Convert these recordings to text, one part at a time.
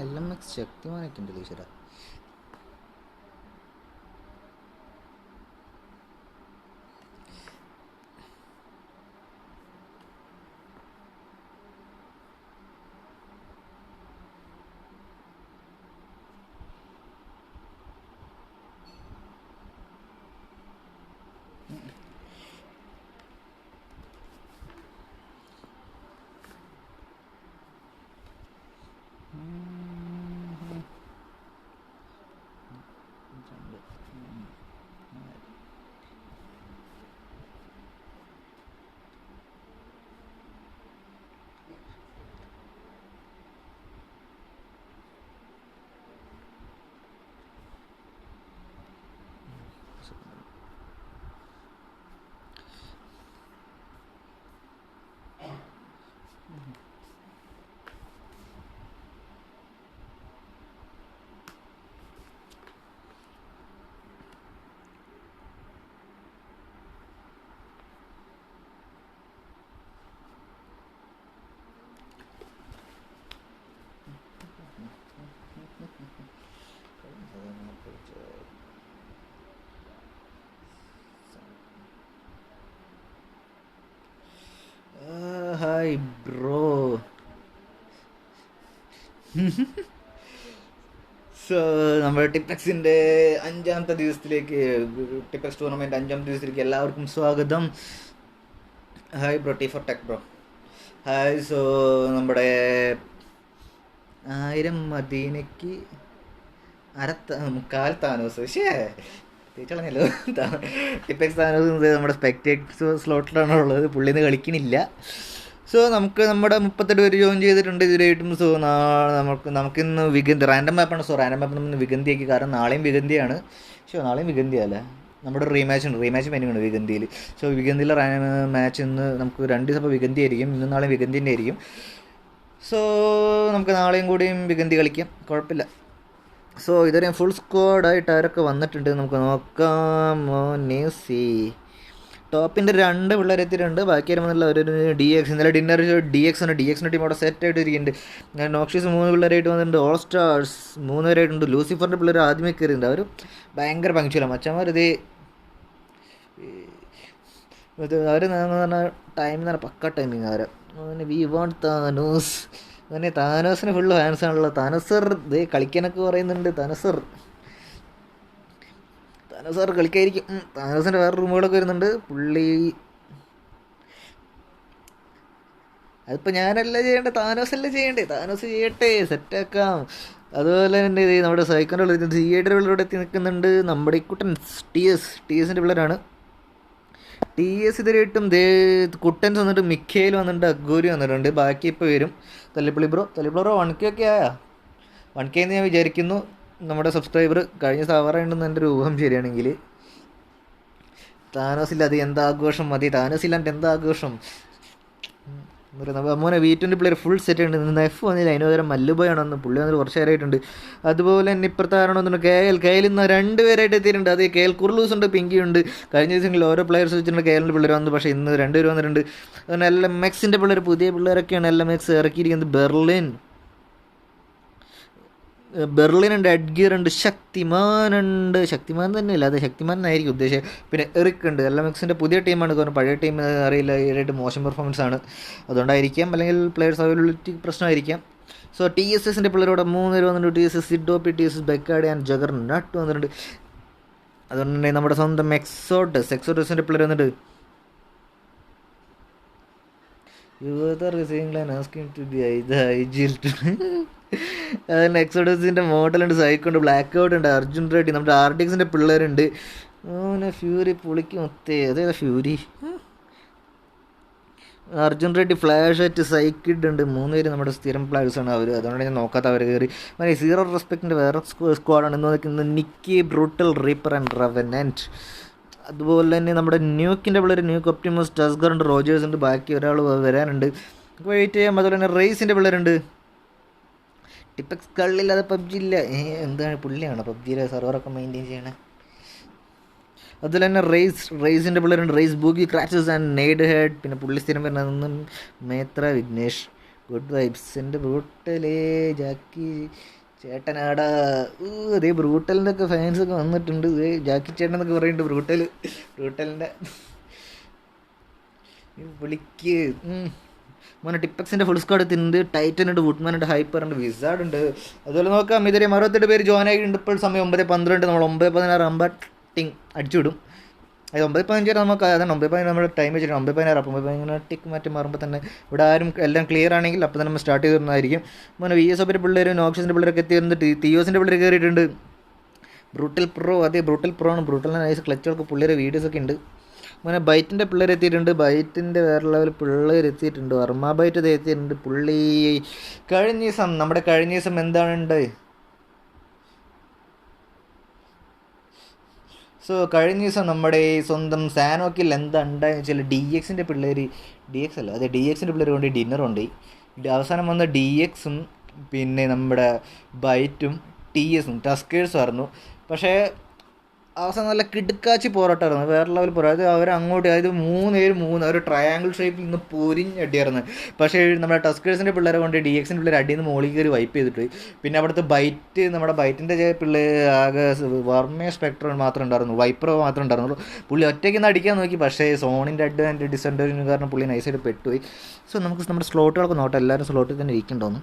എല്ലാം ശക്തിമാനൊക്കെ ഉണ്ട് ഈശ്വര. Hi bro. സോ നമ്മുടെ ടിപ്പെക്സിൻ്റെ 5ാമത്തെ ദിവസത്തിലേക്ക്, ടിപ്പെക്സ് ടൂർണമെൻറ്റ് 5ാമത്തെ ദിവസത്തിലേക്ക് എല്ലാവർക്കും സ്വാഗതം. Hi bro, T for tech bro. Hi. So നമ്മുടെ 1000 മദീനയ്ക്ക് മുക്കാൽ താനോസ്, പക്ഷേ തിരിച്ചളഞ്ഞല്ലോ. ടിപ്പെക്സ് താനോസ് നമ്മുടെ സ്പെക്ടേറ്റേഴ്സ് സ്ലോട്ടിലാണ് ഉള്ളത്, പുള്ളിന്ന് കളിക്കണില്ല. സോ നമുക്ക് നമ്മുടെ 38 പേര് ജോയിൻ ചെയ്തിട്ടുണ്ട് ഇതിലായിട്ടും. സോ നമുക്കിന്ന് വിഗന്തി റാൻഡം മാപ്പാണ്. സോ റാൻഡം മാപ്പ് നമ്മൾ വിഗന്തിയാക്കി, കാരണം നാളെയും വിഗന്തിയാണ്. നാളെയും വിഗന്തിയല്ലേ, നമ്മുടെ റീമാച്ച് പെൻഡിങ്ങാണ് വിഗന്തിയിൽ. സോ വിഗന്തിയിലെ മാച്ച് ഇന്ന് നമുക്ക് 2 ദിവസം വിഗന്തി ആയിരിക്കും, ഇന്നും നാളെയും വിഗന്തിൻ്റെ ആയിരിക്കും. സോ നമുക്ക് നാളെയും കൂടിയും വിഗന്തി കളിക്കാം, കുഴപ്പമില്ല. സോ ഇതുവരെ ഫുൾ സ്ക്വാഡായിട്ട് ആരൊക്കെ വന്നിട്ടുണ്ട് നമുക്ക് നോക്കാം. ന്യൂസി ടോപ്പിൻ്റെ 2 പിള്ളേരെത്തിയിട്ടുണ്ട്, ബാക്കി വരുമ്പോൾ ഒരു DX. ഇന്നലെ ഡിന്നർ DX ഡിൻ്റെ ടീം അവിടെ സെറ്റായിട്ട് ഇരിക്കുന്നുണ്ട്. നോക്ഷ്യസ് 3 പിള്ളേരായിട്ട് വന്നിട്ടുണ്ട്, ഓൾ സ്റ്റാർസ് 3 പേരായിട്ടുണ്ട്, ലൂസിഫറിൻ്റെ പിള്ളേർ ആദ്യമേ കയറിയിട്ടുണ്ട്. അവർ ഭയങ്കര പങ്ക്ച്വലാണ് മച്ചന്മാർ. അവർ പറഞ്ഞാൽ ടൈം എന്ന് പറഞ്ഞാൽ പക്ക ടൈമിങ്. അവർ വി വോണ്ട് താനോസ്, അങ്ങനെ താനോസിന് ഫുള്ള് ഫാൻസാണല്ലോ. താനോസർ കളിക്കാനൊക്കെ പറയുന്നുണ്ട്. താനോസർ കളിക്കായിരിക്കും. താനോസിൻ്റെ വേറെ റൂമുകളൊക്കെ വരുന്നുണ്ട്. പുള്ളി അതിപ്പോൾ ഞാനല്ല ചെയ്യേണ്ടത്, താനോസല്ല ചെയ്യേണ്ടേ. താനോസ് ചെയ്യട്ടെ, സെറ്റാക്കാം. അതുപോലെ തന്നെ നമ്മുടെ സൈക്കോൻ്റെ ഉള്ളിൽ തിയേറ്ററുകളിലൂടെ എത്തി നിൽക്കുന്നുണ്ട് നമ്മുടെ ഇക്കുട്ടൻ TSൻ്റെ പിള്ളേരാണ്. TS ഇതിലായിട്ടും കുട്ടൻസ് വന്നിട്ട്, മിഖേൽ വന്നിട്ടുണ്ട്, അഗൂരി വന്നിട്ടുണ്ട്. ബാക്കി ഇപ്പോൾ വരും. തല്ലിപ്പള്ളി ബ്രോ 1K ഒക്കെ ആയാ? 1K എന്ന് ഞാൻ വിചാരിക്കുന്നു. നമ്മുടെ സബ്സ്ക്രൈബർ കഴിഞ്ഞ സവറുണ്ടെന്ന് എൻ്റെ ഒരു ഊഹം ശരിയാണെങ്കിൽ. താനോസില്ല, അത് എന്താഘോഷം മതി. താനോസില്ലാണ്ട് എന്താഘോഷം. മോനെ V20 പ്ലെയർ ഫുൾ സെറ്റ് ഉണ്ട്. F വന്നില്ല, അതിന് പകരം മല്ലുബോയാണ് വന്ന്. പുള്ളി വന്നിട്ട് കുറച്ച് നേരമായിട്ടുണ്ട്. അതുപോലെ തന്നെ ഇപ്പുറത്തെ ആരാണെന്ന് KL ഇന്ന് 2 പേരായിട്ട് എത്തിയിട്ടുണ്ട്. അത് KL കുർലൂസ് ഉണ്ട്, പിങ്കി ഉണ്ട്. കഴിഞ്ഞ ദിവസങ്ങളിൽ ഓരോ പ്ലെയേഴ്സ് വെച്ചിട്ടുണ്ട് KLൻ്റെ പിള്ളേർ വന്നു, പക്ഷേ ഇന്ന് 2 പേര് വന്നിട്ടുണ്ട്. അതുപോലെ LMXൻ്റെ പിള്ളേർ, പുതിയ പിള്ളേരൊക്കെയാണ് LMX ഇറക്കിയിരിക്കുന്നത്. ബെർലിൻ ഉണ്ട്, എഡ്ഗിയർ ഉണ്ട്, ശക്തിമാൻ തന്നെയല്ല, അത് ശക്തിമാൻ എന്നായിരിക്കും ഉദ്ദേശിച്ചത്. പിന്നെ എറിക് ഉണ്ട്. LMXൻ്റെ പുതിയ ടീമാണ്, കാരണം പഴയ ടീം അറിയില്ല, ഈടായിട്ട് മോശം പെർഫോമൻസ് ആണ്, അതുകൊണ്ടായിരിക്കാം. അല്ലെങ്കിൽ പ്ലെയേഴ്സ് അവൈലബിലിറ്റി പ്രശ്നമായിരിക്കാം. സോ TSSൻ്റെ പിള്ളേരോടെ 3 പേര് വന്നിട്ടുണ്ട്. TSS സിഡോപ്പി, TSS ബെക്കാഡി ആൻഡ് ജഗർ നട്ട് വന്നിട്ടുണ്ട്. അതുകൊണ്ട് തന്നെ നമ്മുടെ സ്വന്തം എക്സോട്ടസിൻ്റെ പിള്ളേർ വന്നിട്ട് അതുപോലെ എക്സോഡസിൻ്റെ മോഡലുണ്ട്, സൈക്കുണ്ട്, ബ്ലാക്ക് ഔട്ട് ഉണ്ട്, അർജുൻ റെഡ്ഡി, നമ്മുടെ RDXൻ്റെ പിള്ളേരുണ്ട്. ഫ്യൂരി പുളിക്ക് മൊത്തേ, അതേതാ ഫ്യൂരി, അർജുൻ റെഡ്ഡി, ഫ്ലാഷ് ആയിട്ട് സൈക്കിഡ് ഉണ്ട്. 3 പേര് നമ്മുടെ സ്ഥിരം പ്ലേയേഴ്സാണ് അവർ, അതുകൊണ്ട് ഞാൻ നോക്കാത്ത അവർ കയറി. അങ്ങനെ 0 റെസ്പെക്റ്റിൻ്റെ വേറെ സ്ക്വാഡാണ് ഇന്ന് നോക്കുന്നത്. Nikki, Brutal, Reaper and Revenant. അതുപോലെ തന്നെ നമ്മുടെ ന്യൂക്കിൻ്റെ പിള്ളേർ, ന്യൂക്ക്, ഒപ്റ്റിമസ്, ടസ്ഗർ ഉണ്ട്, റോജേഴ്സ് ഉണ്ട്. ബാക്കി ഒരാൾ വരാനുണ്ട്, വെയിറ്റ് ചെയ്യാം. അതുപോലെ തന്നെ റേസിൻ്റെ പിള്ളേരുണ്ട്. ടിപ്പെക്സ് കളില്ലാതെ PUBG ഇല്ല. എന്താണ് പുള്ളിയാണോ PUBGയിലെ സെർവറൊക്കെ മെയിൻറ്റെയിൻ ചെയ്യണേ? അതുപോലെ തന്നെ റേസിൻ്റെ പിള്ളേരുണ്ട്, Race, Boogie, Crutches and Nade Head. പിന്നെ പുള്ളി സ്ഥിരം വരുന്നതൊന്നും മേത്ര വിഘ്നേഷ്. Good vibes. എൻ്റെ ബ്രൂട്ടലേ ജാക്കി ചേട്ടനാടാ. അതേ ബ്രൂട്ടലിൻ്റെ ഒക്കെ ഫാൻസൊക്കെ വന്നിട്ടുണ്ട്. ജാക്കി ചേട്ടൻ എന്നൊക്കെ പറയുന്നുണ്ട്. ബ്രൂട്ടലിൻ്റെ വിളിക്ക് മോനെ. ടിപ്പെക്സിൻ്റെ ഫുൾ സ്ക്വാഡ് എത്തിയിട്ടുണ്ട്. ടൈറ്റൻ ഉണ്ട്, വുഡ്മാൻ ഉണ്ട്, ഹൈപ്പർ ഉണ്ട്, വിസാർഡ് ഉണ്ട്. അതുപോലെ നോക്കാം. ഇതുവരെ 68 പേര് ജോയിൻ ആയിട്ടുണ്ട്. ഇപ്പോൾ സമയം 9:12. നമ്മൾ 9:16 ആകുമ്പോൾ ടിങ് അടിച്ചുവിടും. അത് 9:15 വരെ നമുക്ക് അതാണ് 9:15 നമ്മൾ ടൈം വെച്ചിട്ട് 9:16 അപ്പോൾ 9:15 ടിക്ക് മാറ്റി മാറുമ്പോൾ തന്നെ ഇവിടെ ആരും എല്ലാം ക്ലിയർ ആണെങ്കിൽ അപ്പോൾ തന്നെ നമ്മൾ സ്റ്റാർട്ട് ചെയ്തിരുന്നതായിരിക്കും. മോനെ VSOപ്പിൻ്റെ പിള്ളേർ, നോക്സിൻ്റെ പിള്ളേരൊക്കെ എത്തിയിട്ടുണ്ട്. തിയോസിൻ്റെ പിള്ളേർ കയറിയിട്ടുണ്ട്. ബ്രൂട്ടൽ പ്രോ, അതെ ബ്രൂട്ടൽ പ്രോ ആണ്. ബ്രൂട്ടലിൻ്റെ നൈസ് ക്ലച്ചുകൾക്ക് പിള്ളേർ വീഡിയോസൊക്കെ ഉണ്ട്. മോനെ ബൈറ്റിൻ്റെ പിള്ളേർ എത്തിയിട്ടുണ്ട്. ബൈറ്റിൻ്റെ വേറെ ലെവൽ പിള്ളേർ എത്തിയിട്ടുണ്ട്. വർമ്മ ബൈറ്റ് ഇത് എത്തിയിട്ടുണ്ട്. പുള്ളി കഴിഞ്ഞ ദിവസം എന്താണ് സോ കഴിഞ്ഞ ദിവസം നമ്മുടെ ഈ സ്വന്തം സാനോക്കിൽ എന്താ ഉണ്ടായെന്ന് വെച്ചാൽ DXൻ്റെ പിള്ളേർ, DX അല്ല അതെ DXൻ്റെ പിള്ളേർ കൊണ്ട് ഡിന്നറുണ്ട്. അവസാനം വന്ന DXും പിന്നെ നമ്മുടെ ബൈറ്റും TSും ടസ്കേഴ്സും ആയിരുന്നു. പക്ഷേ അവസാനം നല്ല കിടുക്കാച്ചി പോരാട്ടമായിരുന്നു, വേറെ ലെവൽ പോരാട്ടം. അതായത് അവരങ്ങോട്ട്, അതായത് 3 പേര് ഒരു ട്രയാങ്കിൾ ഷേപ്പിൽ നിന്ന് പൊരിഞ്ഞടിയായിരുന്നു. പക്ഷേ നമ്മുടെ ടസ്കേഴ്സിൻ്റെ പിള്ളേരെ കൊണ്ട് DXൻ്റെ പിള്ളേർ അടിയിൽ നിന്ന് മോളിൽ കയറി വൈപ്പ് ചെയ്തിട്ട്. പിന്നെ അവിടുത്തെ നമ്മുടെ ബൈറ്റിൻ്റെ പിള്ളേർ ആകെ വർമ്മ സ്പെക്ടർ മാത്രമേ ഉണ്ടായിരുന്നു, വൈപ്പർ മാത്രമേ ഉണ്ടായിരുന്നുള്ളൂ. പുള്ളി ഒറ്റയ്ക്ക് നിന്ന് അടിക്കാൻ നോക്കി. പക്ഷേ സോണിൻ്റെ ഡിസഡ്വാൻറ്റേജ് കാരണം പുള്ളി നൈസായിട്ട് പെട്ടുപോയി. സോ നമുക്ക് നമ്മുടെ സ്ലോട്ടുകളൊക്കെ നോക്കാം. എല്ലാവരും സ്ലോട്ടിൽ തന്നെ ഇരിക്കണ്ടോന്ന്.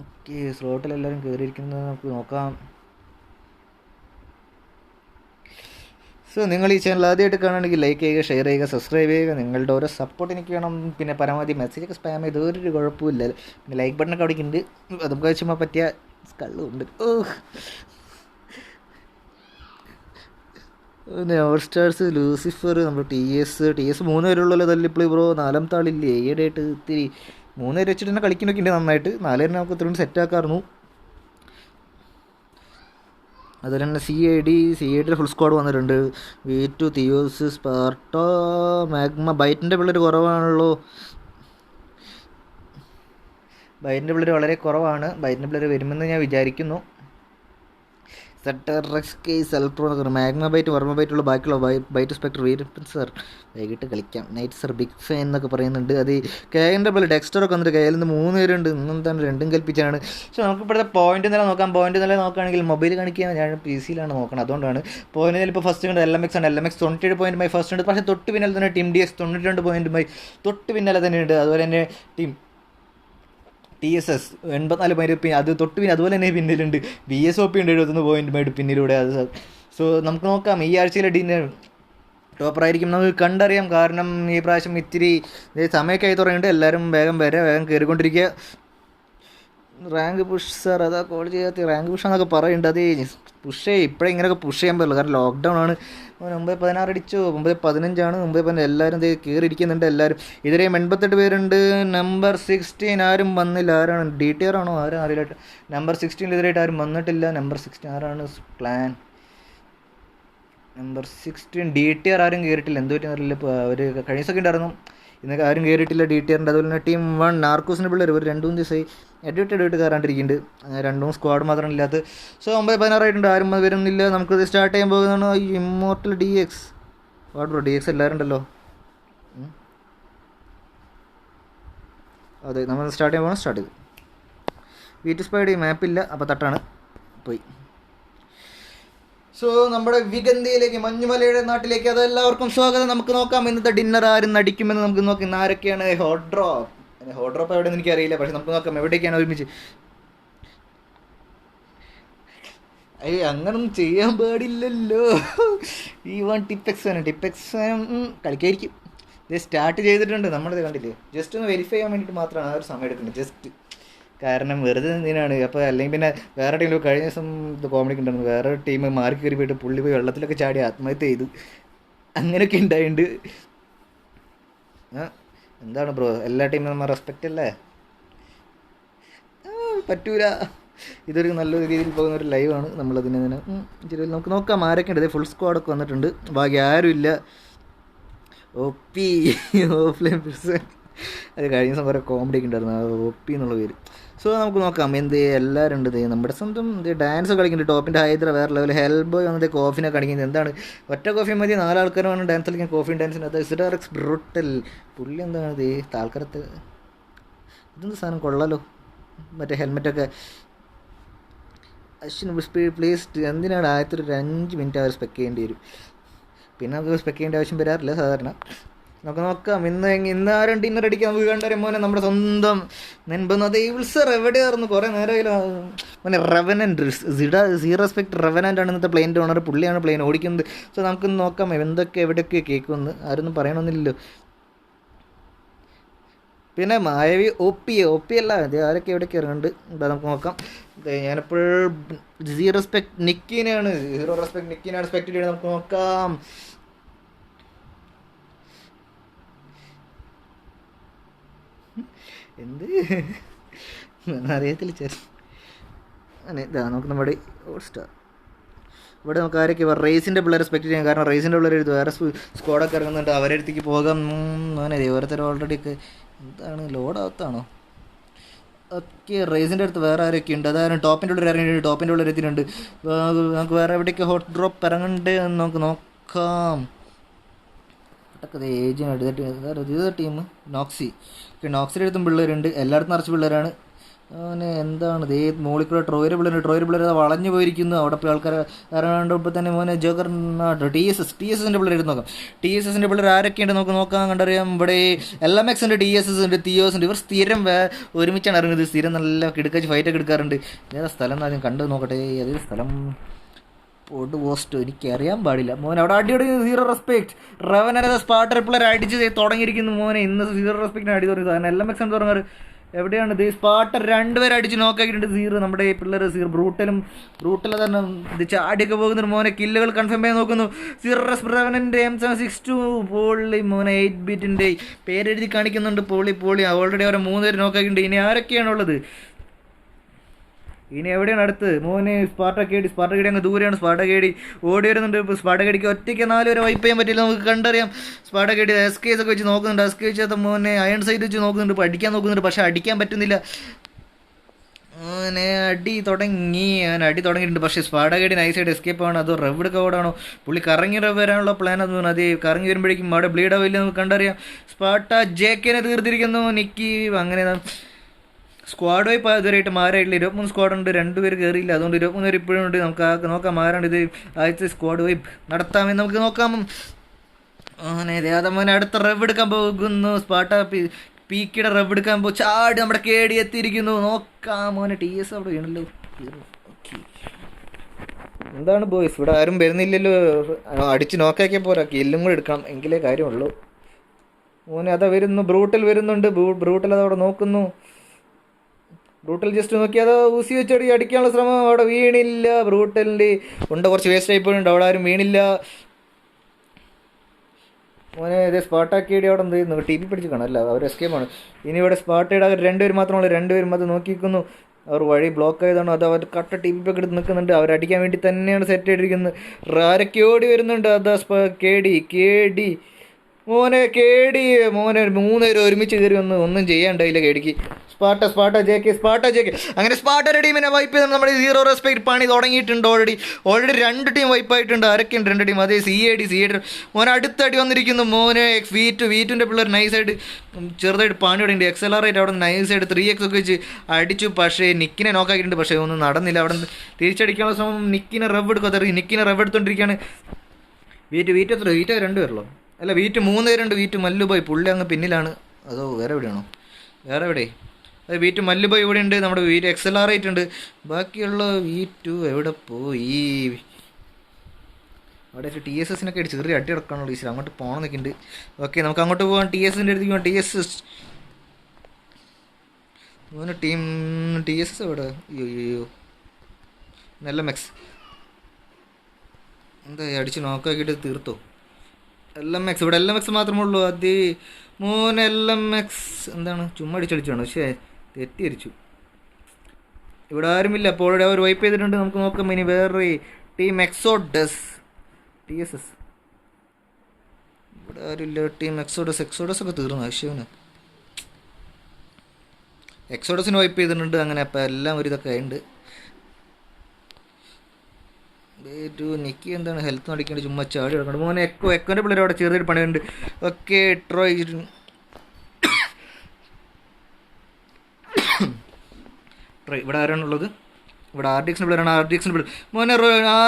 ഓക്കെ, സ്ലോട്ടിലെല്ലാവരും കയറിയിരിക്കുന്നത് നമുക്ക് നോക്കാം. സോ നിങ്ങൾ ഈ ചാനൽ ആദ്യമായിട്ട് കാണുകയാണെങ്കിൽ ലൈക്ക് ചെയ്യുക, ഷെയർ ചെയ്യുക, സബ്സ്ക്രൈബ് ചെയ്യുക. നിങ്ങളുടെ ഓരോ സപ്പോർട്ട് എനിക്ക് വേണം. പിന്നെ പരമാവധി മെസ്സേജൊക്കെ സ്പാം ചെയ്ത് ഒരു കുഴപ്പമില്ല. പിന്നെ ലൈക്ക് ബട്ടണൊക്കെ അവിടെ ഉണ്ട്. അതൊക്കെ വെച്ചുമ്പോൾ പറ്റിയ സ്കള്ളുണ്ട്. പിന്നെ ഓൾ സ്റ്റാർസ്, ലൂസിഫർ, നമ്മുടെ TS 3 പേരുള്ളല്ലോ. തല്ലിപ്പിളി ബ്രോ 4ാമത്തെ ആളില്ലേ ഈയിടെയായിട്ട് ഇത്തിരി 3 പേര് വെച്ചിട്ട് തന്നെ കളിക്കുന്നൊക്കെ ഉണ്ട് നന്നായിട്ട്. 4 പേരെ നമുക്ക് ഇത്രയും സെറ്റാക്കാറുന്നു. അതുപോലെ തന്നെ CIDയുടെ ഫുൾ സ്ക്വാഡ് വന്നിട്ടുണ്ട്. V2, theos, സ്പാർട്ടോ, magma. ബൈറ്റിൻ്റെ പിള്ളേർ കുറവാണല്ലോ. ബൈറ്റിൻ്റെ പിള്ളേർ വളരെ കുറവാണ്. ബൈറ്റിൻ്റെ പിള്ളേർ വരുമെന്ന് ഞാൻ വിചാരിക്കുന്നു. സെൽപ്രോ മാഗ്മ ബൈറ്റ്, വർമ്മ ബൈറ്റുള്ള ബാക്കിയുള്ള ബൈറ്റ് സ്പെക്ടർ വീരപ്പൻ സാർ വൈകിട്ട് കളിക്കാം. നൈറ്റ് സാർ ബിഗ് ഫാൻ എന്നൊക്കെ പറയുന്നുണ്ട്. അത് KGA പോലെ ഡെക്സ്റ്ററൊക്കെ വന്നിട്ട് KGA 3 പേരുണ്ട്. ഇന്നെന്താണ് 2 കൽപ്പിച്ചാണ്. പക്ഷേ നമുക്ക് ഇപ്പോഴത്തെ പോയിന്റ് നില നോക്കാം. പോയിന്റ് നില നോക്കുകയാണെങ്കിൽ മൊബൈൽ കാണിക്കാൻ ഞാൻ PC-യിലാണ് നോക്കണം. അതുകൊണ്ടാണ് പോയിന്റ് നില ഇപ്പോൾ ഫസ്റ്റ് കണ്ട് LMX ആണ്. LMX 97 പോയിന്റുമായി ഫസ്റ്റ് ഉണ്ട്. പക്ഷേ തൊട്ട് പിന്നാലെ തന്നെ ടീം DX 92 പോയിന്റുമായി തൊട്ട് പിന്നാലെ തന്നെയുണ്ട്. അതുപോലെ തന്നെ ടീം TSS 84 പോയിന്റ്, അത് തൊട്ട് പിന്നെ അതുപോലെ തന്നെ പിന്നിലുണ്ട്. VSOP ഉണ്ട് 71 പോയിന്റുമായിട്ട് പിന്നിലൂടെ. അത് സോ നമുക്ക് നോക്കാം. ഈ ആഴ്ചയിലെ ഡിന്നർ ടോപ്പറായിരിക്കും, നമുക്ക് കണ്ടറിയാം. കാരണം ഈ പ്രാവശ്യം ഇത്തിരി സമയമൊക്കെ ആയി തുടങ്ങിയിട്ട് എല്ലാവരും വേഗം കയറിക്കൊണ്ടിരിക്കുക. റാങ്ക് പുഷ് സാർ, അതാ കോൾ ചെയ്യാത്ത റാങ്ക് പുഷ് എന്നൊക്കെ പറയുന്നുണ്ട്. അത് ഇപ്പോഴേ ഇങ്ങനെയൊക്കെ പുഷ് ചെയ്യാൻ പറ്റില്ല, കാരണം ലോക്ക്ഡൗൺ ആണ്. 9:16 അടിച്ചു, 9:15 9:15 എല്ലാവരും കയറിയിരിക്കുന്നുണ്ട്. എല്ലാവരും ഇതിലെയും 88 പേരുണ്ട്. നമ്പർ 16 ആരും വന്നില്ല. ആരാണ് DTR ആണോ ആരും അറിയില്ല. നമ്പർ 16 ഇതിലായിട്ട് ആരും വന്നിട്ടില്ല. നമ്പർ 16 ആരാണ് പ്ലാൻ? നമ്പർ 16 DTR ആരും കയറിയിട്ടില്ല. എന്ത് പറ്റിയെന്ന് അറിയില്ല. ഇപ്പോൾ അവർ കഴിഞ്ഞ ദിവസമൊക്കെ ഉണ്ടായിരുന്നു, ഇന്നൊക്കെ ആരും കയറിയിട്ടില്ല DTRൻ്റെ. അതുപോലെ തന്നെ ടീം 1 നാർക്കോസിൻ്റെ പിള്ളേർ ഒരു 2-3 ദിവസമായി എഡിറ്റ് കയറാണ്ടിരിക്കുന്നുണ്ട്. 2 സ്ക്വാഡ് മാത്രമാണ് ഇല്ലാത്തത്. സോ 9:16 ആയിട്ടുണ്ട്, ആരും വരുന്നില്ല. നമുക്കത് സ്റ്റാർട്ട് ചെയ്യാൻ പോകുന്നതാണ്. Immortal DX what bro, DX എല്ലാവരും ഉണ്ടല്ലോ. അതെ, നമ്മൾ സ്റ്റാർട്ട് ചെയ്യാൻ പോകണം. സ്റ്റാർട്ട് ചെയ്തു. V2 സ്പൈഡ് മാപ്പില്ല, അപ്പോൾ തട്ടാണ് പോയി. സോ നമ്മുടെ വിഗന്ധിയിലേക്ക്, മഞ്ഞുമലയുടെ നാട്ടിലേക്ക് അതെല്ലാവർക്കും സ്വാഗതം. നമുക്ക് നോക്കാം ഇന്നത്തെ ഡിന്നർ ആരും നടിക്കുമെന്ന്. നമുക്ക് നോക്കാം ഇന്ന് ആരൊക്കെയാണ്. ഹോട്ട് ഡ്രോപ്പ് എവിടെയെന്ന് എനിക്കറിയില്ല, പക്ഷെ നമുക്ക് നോക്കാം എവിടേക്കാണ് ഒരുമിച്ച്. അങ്ങനൊന്നും ചെയ്യാൻ പാടില്ലല്ലോ. ടിപ്പെക്സ് കളിക്കായിരിക്കും. ഇത് സ്റ്റാർട്ട് ചെയ്തിട്ടുണ്ട്, നമ്മളിത് കണ്ടില്ലേ. ജസ്റ്റ് ഒന്ന് വെരിഫൈ ചെയ്യാൻ വേണ്ടിയിട്ട് മാത്രമാണ് ആ ഒരു സമയം എടുക്കുന്നത്. ജസ്റ്റ് കാരണം വെറുതെ എന്തിനാണ്. അപ്പോൾ അല്ലെങ്കിൽ പിന്നെ വേറെ ടീമിൽ കഴിഞ്ഞ ദിവസം ഇത് കോമഡിക്ക് ഉണ്ടായിരുന്നു. വേറെ ടീം മാറി കയറി പോയിട്ട് പുള്ളി പോയി വെള്ളത്തിലൊക്കെ ചാടി ആത്മഹത്യ ചെയ്തു. അങ്ങനെയൊക്കെ ഉണ്ടായിട്ടുണ്ട്. എന്താണ് ബ്രോ, എല്ലാ ടീമിനും നമ്മൾ റെസ്പെക്റ്റ് അല്ലേ? പറ്റൂല. ഇതൊരു നല്ല രീതിയിൽ പോകുന്ന ഒരു ലൈവാണ്. നമ്മളതിനെ നമുക്ക് നോക്കാം ആരൊക്കെ ഉണ്ട്. ഫുൾ സ്ക്വാഡൊക്കെ വന്നിട്ടുണ്ട്. ബാക്കി ആരുമില്ല. ഓഫ്ലൈൻ അത് കഴിഞ്ഞ ദിവസം കുറേ കോമഡിയൊക്കെ ഉണ്ടായിരുന്നു, OP എന്നുള്ള പേര്. സോ നമുക്ക് നോക്കാം എല്ലാവരും ഉണ്ട്. നമ്മുടെ സ്വന്തം ഡാൻസ് കളിക്കുന്നുണ്ട്. ടോപ്പിൻ്റെ ഹൈദര വേറെ ലെവൽ. ഹെൽബോയ് വന്നിട്ട് കോഫിനെ കളിക്കുന്നത്. എന്താണ് ഒറ്റ കോഫി മതി, 4 ആൾക്കാരാണ് ഡാൻസ് കളിക്കാൻ. കോഫി ഡാൻസിന് അത് SRX ബ്രൂട്ടൽ പുള്ളി. എന്താണ് ആൾക്കാരത്ത് ഇതെന്ത് സാധനം കൊള്ളാലോ, മറ്റേ ഹെൽമെറ്റൊക്കെ. അശ്വിൻ പ്ലീസ് എന്തിനാണ് ആദ്യത്തെ ഒരു 5 മിനിറ്റ് അവർ സ്പെക്ക് ചെയ്യേണ്ടി വരും. പിന്നെ നമുക്ക് സ്പെക്ക് ചെയ്യേണ്ട ആവശ്യം വരാറില്ല സാധാരണ. നമുക്ക് നോക്കാം ഇന്ന് ആരും ഡിന്നർ അടിക്കാൻ നമുക്ക് കണ്ടറിയാം മോനെ. നമ്മുടെ സ്വന്തം നെൻപത് സർ എവിടെയായിരുന്നു കുറേ നേരമായാലും മോനെ. റെവനൻ്റ് സീറോ റെസ്പെക്ട് റെവനൻ്റ് ആണ് ഇന്നത്തെ പ്ലെയിൻ്റെ ഓണർ. പുള്ളിയാണ് പ്ലെയിൻ ഓടിക്കുന്നത്. സോ നമുക്കൊന്ന് നോക്കാം എന്തൊക്കെ എവിടെയൊക്കെ കേൾക്കുമെന്ന്. ആരൊന്നും പറയണമെന്നില്ലല്ലോ. പിന്നെ മായവി ഒ പി അല്ല, ഇത് ആരൊക്കെ എവിടെയൊക്കെ ഇറങ്ങുന്നുണ്ട് എന്താ നമുക്ക് നോക്കാം. ഞാനിപ്പോഴും സീറോ റെസ്പെക്ട് നിക്കിനെയാണ് സ്പെക്ട് ചെയ്ത് നമുക്ക് നോക്കാം. എന്ത് അറിയത്തില്ല ചേച്ചി. ഇതാ നമുക്ക് നമ്മുടെ ഹോട്ട്സ്റ്റാർ. ഇവിടെ നമുക്ക് ആരൊക്കെ റേസിൻ്റെ പിള്ളേരെ റെസ്പെക്ട് ചെയ്യാം. കാരണം റേസിൻ്റെ പിള്ളേർ വേറെ സ്ക്വാഡൊക്കെ ഇറങ്ങുന്നുണ്ട്. അവരുടെ അടുത്തേക്ക് പോകാം. അങ്ങനെ ഓരോരുത്തരും ഓൾറെഡി ഒക്കെ എന്താണ് ലോഡാകത്താണോ? ഓക്കെ, റേസിൻ്റെ അടുത്ത് വേറെ ആരൊക്കെ ഉണ്ട്? അതാരും ടോപ്പിൻ്റെ ഉള്ളിൽ ഇറങ്ങിയിട്ടുണ്ട്. ടോപ്പിൻ്റെ ഉള്ളിൽ എത്തിയിട്ടുണ്ട്. നമുക്ക് വേറെ എവിടെയൊക്കെ ഹോട്ട് ഡ്രോപ്പ് ഇറങ്ങുന്നുണ്ട് എന്ന് നമുക്ക് നോക്കാം. പെട്ടക്കത് ഏജിന് എടുത്തിട്ട് ഇത് ടീം നോക്സിൻ്റെ അടുത്തും പിള്ളേരുണ്ട്. എല്ലായിടത്തും നിറച്ച് പിള്ളേരാണ്. അങ്ങനെ എന്താണ് ദേ മോളിക്കൂടെ ട്രോയർ പിള്ളേർ വളഞ്ഞു പോയിരിക്കുന്നു. അവിടെ പോയി ആൾക്കാർ ഇറങ്ങാണ്ടപ്പോൾ തന്നെ മോനെ ജോക്കറിനാട്ട് ടി എസ് എസിൻ്റെ പിള്ളേർ നോക്കാം. ടി എസ് എസിൻ്റെ പിള്ളേർ ആരൊക്കെയുണ്ട് നമുക്ക് നോക്കാം. കണ്ടറിയാം. ഇവിടെ LMX ഉണ്ട്, TSS ഉണ്ട്, തിയോസ് ഉണ്ട്. ഇവർ സ്ഥിരം ഒരുമിച്ചാണ് ഇറങ്ങുന്നത്. സ്ഥിരം നല്ല കിടക്കാച്ച് ഫൈറ്റൊക്കെ എടുക്കാറുണ്ട്. ഏതാ സ്ഥലം എന്നാദ്യം കണ്ടു നോക്കട്ടെ. ഏതൊരു സ്ഥലം പോട്ട് പോസ്റ്റ് എനിക്കറിയാൻ പാടില്ല മോനെ. അവിടെ അടിയോടി സീറോ റെസ്പെക്ട് റെവനത് സ്പാർട്ടർ പിള്ളേർ അടിച്ച് തുടങ്ങിയിരിക്കുന്നു മോനെ. ഇന്ന് സീറോ റെസ്പെക്റ്റിന് അടി തുടങ്ങി. കാരണം LMX എന്ന് തുടങ്ങാറ് എവിടെയാണ്? ഇത് സ്പാർട്ടർ 2 പേര് അടിച്ച് നോക്കാക്കിയിട്ടുണ്ട്. സീറോ നമ്മുടെ പിള്ളേർ ബ്രൂട്ടൽ തന്നെ ഇത് ചാടിയൊക്കെ പോകുന്നു മോനെ. കില്ലുകൾ കൺഫേം ചെയ്യാൻ നോക്കുന്നു. സീറോ റെവനൻ്റെ M762 പോളി മോനെ. 8 ബിറ്റിൻ്റെ പേരെഴുതി കാണിക്കുന്നുണ്ട്. പോളി ഓൾറെഡി അവരെ 3 പേര് നോക്കാക്കിയിട്ടുണ്ട്. ഇനി ആരൊക്കെയാണുള്ളത്? ഇനി എവിടെയാണ് അടുത്ത് മോനെ? സ്പാർട്ടക്കേടി അങ്ങ് ദൂരെയാണ്. സ്പാർട്ടക്കേടി ഓടി വരുന്നുണ്ട്. ഇപ്പോൾ സ്പാർട്ടക്കേടിക്ക് ഒറ്റയ്ക്ക് 4 പേരെ വൈപ്പ് ചെയ്യാൻ പറ്റില്ല. നമുക്ക് കണ്ടറിയാം. സ്പാർട്ടക്കേടി SKS ഒക്കെ വെച്ച് നോക്കുന്നുണ്ട്. SKS വെച്ചാൽ മോനെ അയൺ സൈറ്റ് വെച്ച് നോക്കുന്നുണ്ട്. ഇപ്പോൾ അടിക്കാൻ നോക്കുന്നുണ്ട്. പക്ഷേ അടിക്കാൻ പറ്റുന്നില്ല മോനെ. അടി തുടങ്ങിയിട്ടുണ്ട്. പക്ഷേ സ്പാർട്ടക്കേടി നൈസായിട്ട് എസ്കേപ്പ് ആണ്. അതോ റെവ്ഡ് കവോടാണോ? പുള്ളി കറങ്ങി വരാനുള്ള പ്ലാൻ അത് തോന്നുന്നു. അത് കറങ്ങി വരുമ്പോഴേക്കും അവിടെ ബ്ലീഡ് ആവില്ല. നമുക്ക് കണ്ടറിയാം. സ്പാർട്ട JKനെ തീർത്തിരിക്കുന്നു. നിക്കി അങ്ങനെ സ്ക്വാഡ് വൈപ്പ് ഇതുവരെയായിട്ട് മാറായിട്ടില്ല. 23 സ്ക്വാഡുണ്ട്. 2 പേര് കയറിയില്ല. അതുകൊണ്ട് 23 പേര് ഇപ്പോഴും ഉണ്ട്. നമുക്ക് നോക്കാം ആരാണ് ഇത് ആദ്യത്തെ സ്ക്വാഡ് വൈപ്പ് നടത്താമെന്ന് നമുക്ക് നോക്കാം. അങ്ങനെ മോനെ അടുത്ത റെവ് എടുക്കാൻ പോകുന്നു. സ്പാർട്ട പീക്കിയുടെ റെവ് എടുക്കാൻ ചാടി നമ്മുടെ KD എത്തിയിരിക്കുന്നു. നോക്കാം മോനെ. TS അവിടെ വീണല്ലോ. എന്താണ് ബോയ്സ് ഇവിടെ ആരും വരുന്നില്ലല്ലോ. അടിച്ച് നോക്കാക്കിയാൽ പോരാ, കില്ലും കൂടെ എടുക്കണം എങ്കിലേ കാര്യമുള്ളൂ മോനെ. അതാ വരുന്നു. ബ്രൂട്ടൽ വരുന്നുണ്ട്. ബ്രൂട്ടൽ അതവിടെ നോക്കുന്നു. ബ്രൂട്ടൽ ജസ്റ്റ് നോക്കി അത് ഊസി വെച്ചടി അടിക്കാനുള്ള ശ്രമം. അവിടെ വീണില്ല. ബ്രൂട്ടലിൻ്റെ കുറച്ച് വേസ്റ്റ് ആയിപ്പോയിട്ടുണ്ട്. അവിടെ ആരും വീണില്ല മോനെ. ഇതേ സ്പാർട്ടാക്കിയുടെ അവിടെ എന്ത് ചെയ്യുന്നു? TP പിടിച്ച് കാണാം. അല്ല, അവർ എസ്കേപ്പാണ്. ഇനി ഇവിടെ സ്പാർട്ടയുടെ 2 പേര് മാത്രമുള്ളൂ. 2 പേരും അത് നോക്കിക്കുന്നു. അവർ വഴി ബ്ലോക്ക് ആയതാണ്. അത് അവർ കട്ട TP ഒക്കെ എടുത്ത് നിൽക്കുന്നുണ്ട്. അവരടിക്കാൻ വേണ്ടി തന്നെയാണ് സെറ്റ് ചെയ്തിരിക്കുന്നത്. ആരൊക്കെ ഓടി വരുന്നുണ്ട്. അതാ KD മോനെ. മോനെ 3 പേര് ഒരുമിച്ച് കയറി ഒന്നും ചെയ്യാണ്ടായില്ല KDക്ക്. സ്പാർട്ട JK അങ്ങനെ സ്പാർട്ടയുടെ ടീമിനെ വൈപ്പ് ചെയ്ത് നമ്മുടെ സീറോ റെസ്പെക്ട് പണി തുടങ്ങിയിട്ടുണ്ട്. ഓൾറെഡി 2 ടീം വൈപ്പായിട്ടുണ്ട്. ആരൊക്കെയുണ്ട്? 2 ടീം. അതേ CAD മോനെ അടുത്തടി വന്നിരിക്കുന്നു മോനെ. V2ൻ്റെ പിള്ളേർ നൈസായിട്ട് ചെറുതായിട്ട് പണി തുടങ്ങിയിട്ട് XLR അവിടെ നൈസായിട്ട് 3x ഒക്കെ വെച്ച് അടിച്ചു. പക്ഷേ നിക്കിനെ നോക്കാക്കിയിട്ടുണ്ട്. പക്ഷേ ഒന്നും നടന്നില്ല. അവിടെ തിരിച്ചടിക്കാനുള്ള ശ്രമം. നിക്കിനെ റെവ് എടുത്തോണ്ടിരിക്കുകയാണ്. V2 എത്ര? V2 2 പേരുള്ളൂ. അല്ല, V2 3 പേരുണ്ട്. V2 മല്ലുബോയ് പുള്ളി അങ്ങ് പിന്നിലാണ്. അതോ വേറെ എവിടെയാണോ? വേറെ എവിടെ? അത് V2 മല്ലുബോയ് ഇവിടെ ഉണ്ട്. നമ്മുടെ V2 XLR ഉണ്ട്. ബാക്കിയുള്ള V2 എവിടെ പോയി? അവിടെ TSSനൊക്കെ അടിച്ച് ചെറിയ അടി അടക്കാനുള്ള ഈശ്വരം. അങ്ങോട്ട് പോകണം നിൽക്കുന്നുണ്ട്. ഓക്കെ, നമുക്ക് അങ്ങോട്ട് പോകാം. TSSൻ്റെ അടുത്തേക്ക് പോകാം. TSS എവിടെ? അയ്യോ LMX എന്താ അടിച്ച് നോക്കാക്കിയിട്ട് തീർത്തോ? LMX ഇവിടെ LMX മാത്രമേ ഉള്ളൂ. അത് മോനെ LMX എന്താണ് ചുമ്മാ അടിച്ചടിച്ചാണ്. പക്ഷേ തെറ്റിയിരിച്ചു. ഇവിടെ ആരുമില്ല. അപ്പോൾ ഇവിടെ അവർ വൈപ്പ് ചെയ്തിട്ടുണ്ട്. നമുക്ക് നോക്കാം. ഇനി വേറെ ടീം എക്സോഡസ് TSS ഇവിടെ ആരുമില്ല. ടീം എക്സോഡസ് ഒക്കെ തീർന്നു. അശ്വന് എക്സോഡസിന് വൈപ്പ് ചെയ്തിട്ടുണ്ട്. അങ്ങനെ അപ്പം എല്ലാം ഒരു ഇതൊക്കെ ഉണ്ട്. നിക്കി എന്താണ് ഹെൽത്ത് നടിക്കേണ്ടി ചുമ്മാ ചാടി കിടക്കണം മോനെ. എക്കോൻ്റെ പിള്ളേർ അവിടെ ചെറിയൊരു പണിയുണ്ട്. ഓക്കെ, ട്രൈ ഇവിടെ ആരാണുള്ളത്? ഇവിടെ RDXൻ്റെ പ്ലെയറാണ്. RDXൻ്റെ പ്ലെയർ മോനെ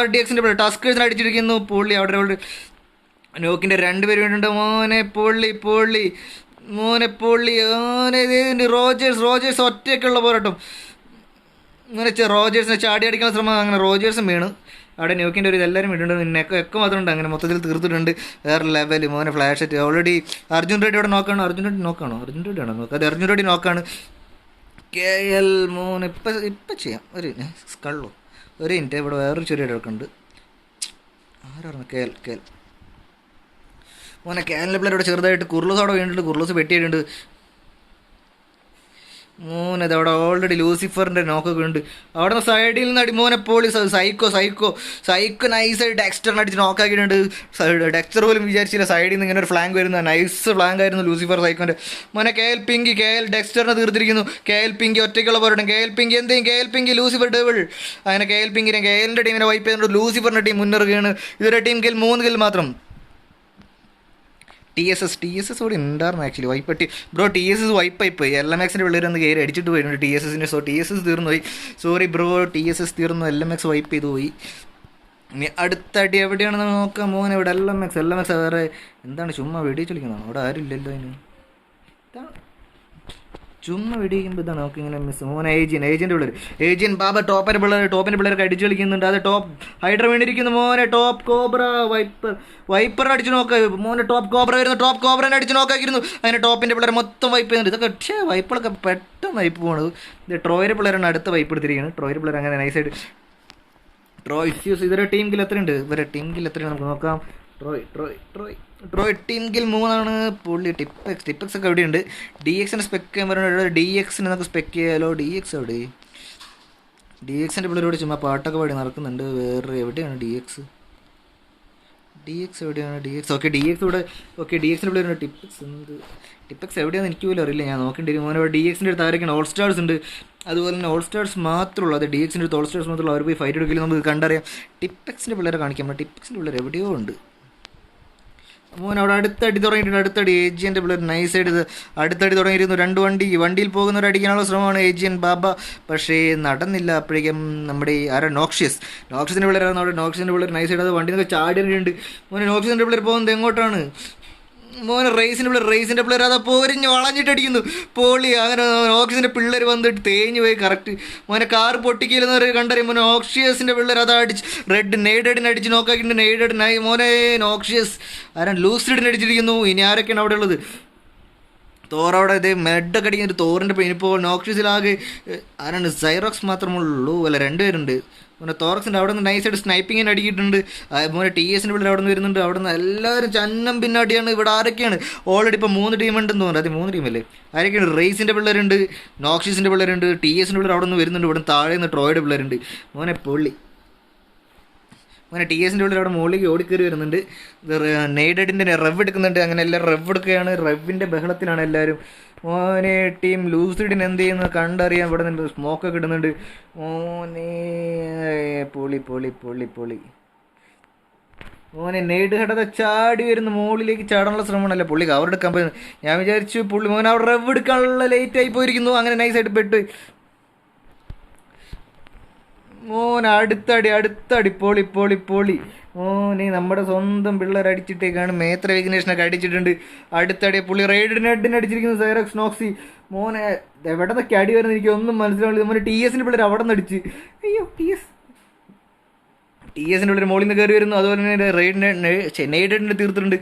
RDXൻ്റെ പ്ലെയർ ടസ്കേഴ്സിന് അടിച്ചിരിക്കുന്നു. പൊള്ളി അവിടെ നോക്കിൻ്റെ 2 പേര് വേണ്ടിട്ടുണ്ട്. മോനെ പൊള്ളി മോനെ റോജേഴ്സ് ഒറ്റയ്ക്കുള്ള പോരാട്ടം. അങ്ങനെ റോജേഴ്സിനെ ചാടി അടിക്കാനുള്ള ശ്രമം. അങ്ങനെ റോജേഴ്സും വീണ്. അവിടെ നോക്കിൻ്റെ ഒരു ഇതെല്ലാവരും വീണ്ടുണ്ട്. ഒക്കെ മാത്രമുണ്ട്. അങ്ങനെ മൊത്തത്തിൽ തീർത്തിട്ടുണ്ട്. വേറെ ലെവൽ മോനെ ഫ്ലാഷ് ആയിട്ട് ഓൾറെഡി അർജുൻ റെഡ്ഡി അവിടെ നോക്കാണ്. അർജുൻ റെഡ്ഡി ആണോ നോക്കാം? അത് അർജുൻ റെഡ്ഡി നോക്കാണ്. KL മോനെ ഇപ്പം ചെയ്യാം. ഒരു സ്കള്ളോ ഒരു മിനിറ്റ്. ഇവിടെ വേറൊരു ചെറിയ ഇടക്കുണ്ട്. ആരാണ്? KL മോനെ KLൻ്റെ പ്ലെയർ ഇവിടെ ചെറുതായിട്ട് കുർലൂസ് അവിടെ വീണിട്ടുണ്ട്. കുർലൂസ് വെട്ടിയിട്ടുണ്ട്. മോനെ അവിടെ ഓൾറെഡി ലൂസിഫറിൻ്റെ നോക്കൊക്കെ ഉണ്ട്. അവിടെ നിന്ന് സൈഡിൽ നിന്ന് മോനെ പോളി സൈക്കോ നൈസായിട്ട് ഡെക്സ്റ്ററിനെ അടിച്ച് നോക്കാക്കിയിട്ടുണ്ട്. ഡെക്സ്റ്റർ പോലും വിചാരിച്ചില്ല സൈഡിൽ നിന്ന് ഇങ്ങനെ ഒരു ഫ്ലാങ്ക് വരുന്ന നൈസ് ഫ്ലാങ്ക് ആയിരുന്നു ലൂസിഫർ സൈക്കോൻ്റെ. മോനെ KL ഡെക്സ്റ്ററിനെ തീർത്തിരിക്കുന്നു. KL ഒറ്റയ്ക്കുള്ള പോരാട്ടം. KL Lucifer devil. അങ്ങനെ KLൻ്റെ ടീമിനെ വൈപ്പ് ചെയ്തിട്ടുണ്ട്. ലൂസിഫറിൻ്റെ ടീം മുന്നേറുകയാണ്. ഇവരുടെ ടീം 3 കിൽ മാത്രം. TSS കൂടി ഉണ്ടായിരുന്നു ആക്ച്വലി. വൈപ്പട്ടി ബ്രോ TSS വൈപ്പായിപ്പോയി. LMXൻ്റെ പിള്ളേർ ഒന്ന് കയറി അടിച്ചിട്ട് പോയിട്ടുണ്ട് TSSൻ്റെ. TSS തീർന്നു പോയി. സോറി ബ്രോ, TSS തീർന്നു. LMX വൈപ്പ് ചെയ്ത് പോയി. ഇനി അടുത്ത അടി എവിടെയാണെന്ന് നോക്കാം. മോനെ ഇവിടെ LMX വേറെ എന്താണ് ചുമ്മാ വെടി ചൊലിക്കുന്നതാണ്. അവിടെ ആരും ഇല്ലല്ലോ അതിന്. ചുമ്മാ വെടിയിക്കുമ്പോൾ ഇതാണ് നമുക്ക് ഇങ്ങനെ മിസ്. മോനെ ഏജിയൻ്റെ പിള്ളേർ ബാബ ടോപ്പിൻ്റെ പിള്ളേർക്ക് അടിച്ചു കളിക്കുന്നുണ്ട്. അത് ടോപ്പ് ഹൈഡ്ര വീണിരിക്കുന്നു. മോനെ ടോപ്പ് കോബ്ര വൈപ്പർ അടിച്ച് നോക്കാം. മോനെ ടോപ്പ് കോബ്ര വരുന്നു. ടോപ്പ് കോബ്രനെ അടിച്ച് നോക്കാക്കിയിരുന്നു. അതിന് ടോപ്പിൻ്റെ പിള്ളേർ മൊത്തം വൈപ്പ് ചെയ്യുന്നുണ്ട്. ഇതൊക്കെ വൈപ്പുകളൊക്കെ പെട്ടെന്ന് വൈപ്പ് പോകണത്. ഇത് ട്രോയുടെ പിള്ളേരാണ് അടുത്ത വൈപ്പ് എടുത്തിരിക്കുന്നത്. ട്രോയുടെ പിള്ളേർ അങ്ങനെ നൈസായിട്ട് ഇതൊരു ടീം കിൽ എത്രയുണ്ട്? ഇവരെ ടീം കിൽ എത്രയാണ് നമുക്ക് നോക്കാം. ട്രോയ് ടീം കിൽ 3 പുള്ളി. ടിപ്പെക്സ് ഒക്കെ എവിടെയുണ്ട്? DXൻ്റെ സ്പെക്ക് ചെയ്യാൻ പറയുന്നത്. DXന് നമുക്ക് സ്പെക്ക് ചെയ്യാലോ. DX എവിടെ? DXൻ്റെ പിള്ളേരോട് ചുമ്മാ പാട്ടൊക്കെ പാടി നടക്കുന്നുണ്ട്. വേറെ എവിടെയാണ് DX എവിടെയാണ്? ഓക്കെ DX ഇവിടെ. DXൻ്റെ പിള്ളേരുണ്ട്. ടിപ്പെക്സ് എവിടെയാണെന്ന് എനിക്ക് പോലും അറിയില്ല. ഞാൻ നോക്കേണ്ടി വരും. മോനെ DXൻ്റെ അടുത്ത് ആരൊക്കെയാണ്? ഓൾ സ്റ്റാർസ് ഉണ്ട്. അതുപോലെ തന്നെ ഓൾ സ്റ്റാർസ് മാത്രമുള്ളൂ. അത് DXൻ്റെ അടുത്ത് ഓൾ സ്റ്റാർസ് മാത്രമുള്ളൂ. അവർ പോയി ഫൈറ്റ് എടുക്കില്ല. നമുക്ക് കണ്ടറിയാം. ടിപ്പെക്സിൻ്റെ പിള്ളേരെ കാണിക്കാം. ടിപ്പെക്സിൻ്റെ പിള്ളേർ എവിടെയോ ഉണ്ട്. മോൻ അവിടെ അടുത്തടി തുടങ്ങിയിട്ടുണ്ട്. അടുത്തടി ഏജിയൻ്റെ പിള്ളേർ നൈസായിട്ട് അടുത്തടി തുടങ്ങിയിരുന്നു. 2 വണ്ടിയിൽ പോകുന്നവർ അടിക്കാനുള്ള ശ്രമമാണ് ഏജിയൻ ബാബ. പക്ഷേ നടന്നില്ല. അപ്പോഴേക്കും നമ്മുടെ നോക്ഷ്യസിൻ്റെ പിള്ളേരാണ്. അവിടെ നോക്ഷ്യസിൻ്റെ പിള്ളേർ നൈസായിട്ട് അത് വണ്ടിയിൽ നിന്ന് ചാടിയിട്ടുണ്ട്. മോനെ നോക്ഷ്യസിൻ്റെ പിള്ളേർ പോകുന്നത് എങ്ങോട്ടാണ്? മോനെ റേസിൻ്റെ പിള്ളേർ അതാ പോരിഞ്ഞ് വളഞ്ഞിട്ടടിക്കുന്നു. പോളി. അങ്ങനെ ഓക്സിജൻ്റെ പിള്ളേർ വന്നിട്ട് തേഞ്ഞ് പോയി കറക്റ്റ്. മോനെ കാർ പൊട്ടിക്കില്ലെന്നവർ കണ്ടറിയും. മോനെ ഓക്ഷ്യസിൻ്റെ പിള്ളേർ അതാ അടിച്ച് നെയ്ഡഡിനെ അടിച്ച് നോക്കാക്കിയിട്ടുണ്ട്. നെയ്ഡഡിനായി മോനെ നോക്ഷ്യസ് ആരാണ്? ലൂസിഡിനെ അടിച്ചിരിക്കുന്നു. ഇനി ആരൊക്കെയാണ് അവിടെ ഉള്ളത്? തോറവിടെ ഇത് മെഡൊക്കെ അടിക്കുന്ന തോറിൻ്റെ ഇപ്പോൾ നോക്ഷ്യസിലാകെ ആരാണ്? സൈറോക്സ് മാത്രമുള്ളൂ. അല്ല 2 പേരുണ്ട്. മോനെ തോറക്സിൻ്റെ അവിടെ നിന്ന് നൈസായിട്ട് സ്നൈപ്പിങ്ങിന് അടിക്കിയിട്ടുണ്ട്. മോനെ TSൻ്റെ പിള്ളേർ അവിടെ നിന്ന് വരുന്നുണ്ട്. അവിടെ നിന്ന് എല്ലാവരും ചന്നം പിന്നടിയാണ്. ഇവിടെ ആരൊക്കെയാണ്? ഓൾറെഡി ഇപ്പോൾ 3 ടീമുണ്ടെന്ന് തോന്നുന്നു. അത് 3 ടീമല്ലേ? ആരൊക്കെയാണ്? റേസിൻ്റെ പിള്ളേരുണ്ട്, നോക്ഷ്യസിൻ്റെ പിള്ളേരുണ്ട്, TSൻ്റെ പിള്ളേർ അവിടെ നിന്ന് വരുന്നുണ്ട്. ഇവിടെ താഴെ നിന്ന് ട്രോയുടെ പിള്ളേരുണ്ട്. മോനെ TSൻ്റെ പിള്ളേർ അവിടെ മുകളിലേക്ക് ഓടിക്കയറി വരുന്നുണ്ട്. നെയ്ഡഡിൻ്റെ റെവ് എടുക്കുന്നുണ്ട്. അങ്ങനെ എല്ലാവരും റെവ് എടുക്കുകയാണ്. റെവിൻ്റെ ബഹളത്തിലാണ് എല്ലാവരും. മോനെ ടീം ലൂസിഡിന് എന്ത് ചെയ്യുന്നത് കണ്ടറിയാൻ ഇവിടെ നിന്ന് സ്മോക്കൊക്കെ ഇടുന്നുണ്ട്. മോനെ പൊളി. മോനെ നെയ്ഡ് ഹെഡൊക്കെ ചാടി വരുന്ന മുകളിലേക്ക് ചാടാനുള്ള ശ്രമമാണല്ലോ. പുള്ളി കവർ എടുക്കാൻ പോയി. ഞാൻ വിചാരിച്ചു പുള്ളി മോനെ അവിടെ റെവ് എടുക്കാനുള്ള ലേറ്റായി പോയിരിക്കുന്നു. അങ്ങനെ നൈസായിട്ട് പെട്ട്. മോനെ അടുത്തടി പൊളി. മോനെ നമ്മുടെ സ്വന്തം പിള്ളേർ അടിച്ചിട്ടേക്കാണ്. മേത്ര വിഘ്നേഷിനൊക്കെ അടിച്ചിട്ടുണ്ട്. അടുത്തടി പുള്ളി റൈഡിനെ അടിച്ചിരിക്കുന്നു. സൈറക്സ് നോക്സി. മോനെ എവിടെ നിന്നൊക്കെ അടി വരുന്നത് എനിക്ക് ഒന്നും മനസ്സിലാവില്ല. മോനെ TSൻ്റെ പിള്ളേർ അവിടെ നിന്ന് അടിച്ച്. അയ്യോ TSൻ്റെ പിള്ളേർ മുകളിൽ നിന്ന് കയറി വരുന്നു. അതുപോലെ തന്നെ നെയ്ഡഡിനെ തീർത്തിട്ടുണ്ട്.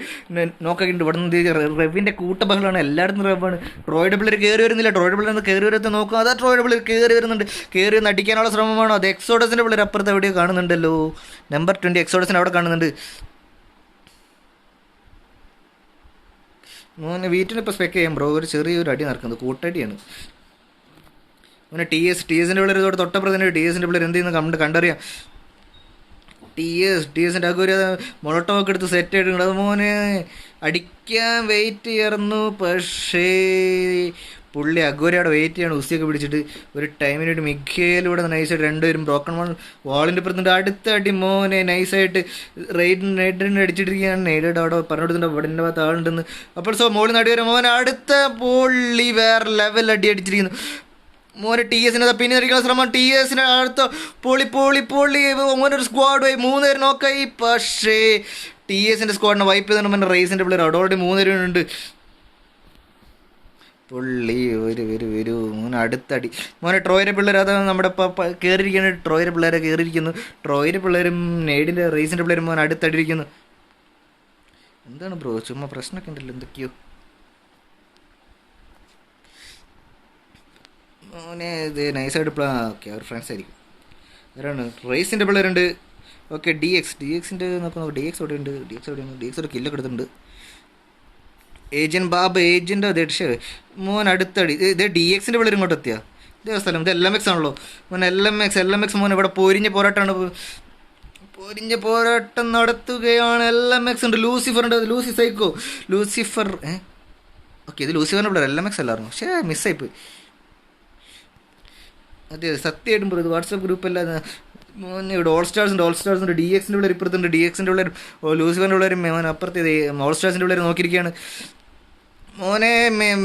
നോക്കാക്കിയിട്ടുണ്ട്. ഇവിടെ നിന്ന് റെവിൻ്റെ കൂട്ടബഹളമാണ്. എല്ലായിടത്തും റെവാണ്. ട്രോയുടെ പിള്ളേർ കയറി വരുന്നില്ല. ട്രോയുടെ പിള്ളേർ കയറി വരുന്നത് നോക്കുക. അതാ ട്രോയുടെ പിള്ളേർ കയറി വരുന്നുണ്ട്. കയറി ഒന്ന് അടിക്കാനുള്ള ശ്രമമാണോ? അത് എക്സോഡസിൻ്റെ പിള്ളേർ അപ്പുറത്ത് എവിടെയോ കാണുന്നുണ്ടല്ലോ. നമ്പർ 20 എക്സോഡസിന് അവിടെ കാണുന്നുണ്ട്. മോനെ വീട്ടിൽ ഇപ്പോൾ സ്പെക്ക് ചെയ്യാം ബ്രോ. ഒരു ചെറിയൊരു അടി നടക്കുന്നത്. കൂട്ടടിയാണ്. മോനെ TSൻ്റെ പിള്ളേർ ഇതോടെ തൊട്ടപ്പുറത്ത് TSൻ്റെ പിള്ളേർ എന്ത് ചെയ്യുന്നു കണ്ടറിയാം. TSൻ്റെ അഗോരി മൊളട്ടോക്കെ എടുത്ത് സെറ്റ് ആയിട്ടുണ്ട്. അത് മോനെ അടിക്കാൻ വെയിറ്റ് ചെയ്യാറുന്നു. പക്ഷേ പുള്ളി അഗോരി അവിടെ വെയിറ്റ് ചെയ്യാണ്. ഉസിയൊക്കെ പിടിച്ചിട്ട് ഒരു ടൈമിനായിട്ട് മിഖയിലൂടെ നൈസായിട്ട് 2 പേരും ബ്രോക്കൺ വാളിൻ്റെ പുറത്തുണ്ട്. അടുത്ത അടി മോനെ നൈസായിട്ട് നെയ്ഡിനെ അടിച്ചിട്ടിരിക്കുകയാണ്. നെയ്ഡ് അവിടെ പറഞ്ഞിട്ടുണ്ട് ഇവിടെ ഭാഗത്ത് ആളുണ്ടെന്ന്. അപ്പോൾ മോളിൽ നടി വരാം. മോനെ അടുത്ത പുള്ളി വേറെ ലെവൽ അടിച്ചിരിക്കുന്നു. മോനെ ടി എസിനെ പിന്നെ അടിക്കാനുള്ള ശ്രമം, ടി എസിന് അടുത്ത പൊളി പൊളി പൊളി മോനൊരു സ്ക്വാഡ് പോയി 3 പേര് നോക്കായി. പക്ഷേ ടി എസിൻ്റെ സ്ക്വാഡിനെ വൈപ്പ് ചെയ്തിട്ട് മോനെ റേസിൻ്റെ പിള്ളേർ അവിടെ ഓൾറെഡി 3 പേരുണ്ട്. പുള്ളി വരൂ മോനെ അടുത്തടി. മോനെ ട്രോയിലെ പിള്ളേർ അതാണ് നമ്മുടെ കയറിയിരിക്കുന്നത്. ട്രോയിലെ പിള്ളേരെ കയറിയിരിക്കുന്നു. ട്രോയിലെ പിള്ളേരും നെയ്ഡിൻ്റെ റേസിൻ്റെ പിള്ളേരും മോനെ അടുത്തടിയിരിക്കുന്നു. എന്താണ് ബ്രോ ചുമ്മാ പ്രശ്നമൊക്കെ ഉണ്ടല്ലോ എന്തൊക്കെയോ. മോനെ ഇത് നൈസായിട്ട് ഓക്കെ അവർ ഫ്രണ്ട്സ് ആയിരിക്കും. ആരാണ് റേസിൻ്റെ പിള്ളേരുണ്ട്. ഓക്കെ ഡി എക്സിൻ്റെ നോക്കാം. ഡി എക്സ് അവിടെ ഉണ്ട്. ഡി എക്സ് ഒരു കില്ലൊക്കെ എടുത്തിട്ടുണ്ട്. ഏജൻറ് ബാബ് ഏജൻ്റ് അതെ മോൻ അടുത്തടി. ഇത് ഡി എക്സിൻ്റെ പിള്ളേർ ഇങ്ങോട്ട് എത്തിയാ. ഇതേ സ്ഥലം ഇത് LMX ആണല്ലോ മോൻ. LMX മോൻ ഇവിടെ പൊരിഞ്ഞ പോരാട്ടമാണ്. പൊരിഞ്ഞ പോരാട്ടം നടത്തുകയാണ്. LMX ഉണ്ട്. ലൂസിഫർ ഉണ്ട്. ലൂസിഫർ ഓക്കെ ഇത് ലൂസിഫറിൻ്റെ പിള്ളേർ LMX അല്ലായിരുന്നു. പക്ഷേ മിസ്സായിപ്പോയി. അതെ സത്യമായിട്ടും പറയും. ഇത് വാട്സപ്പ് ഗ്രൂപ്പല്ല മോനെ. ഇവിടെ ഓൾ സ്റ്റാർസ് ഉണ്ട്. ഡി എക്സിൻ്റെ പിള്ളേർ ഇപ്പുറത്തുണ്ട്. ഡി എക്സിൻ്റെ പിള്ളേർ ലൂസിഫറിൻ്റെ പിള്ളേരും മോൻ അപ്പുറത്ത് ഓൾ സ്റ്റാർസിൻ്റെ പിള്ളേർ നോക്കിയിരിക്കുകയാണ്. മോനെ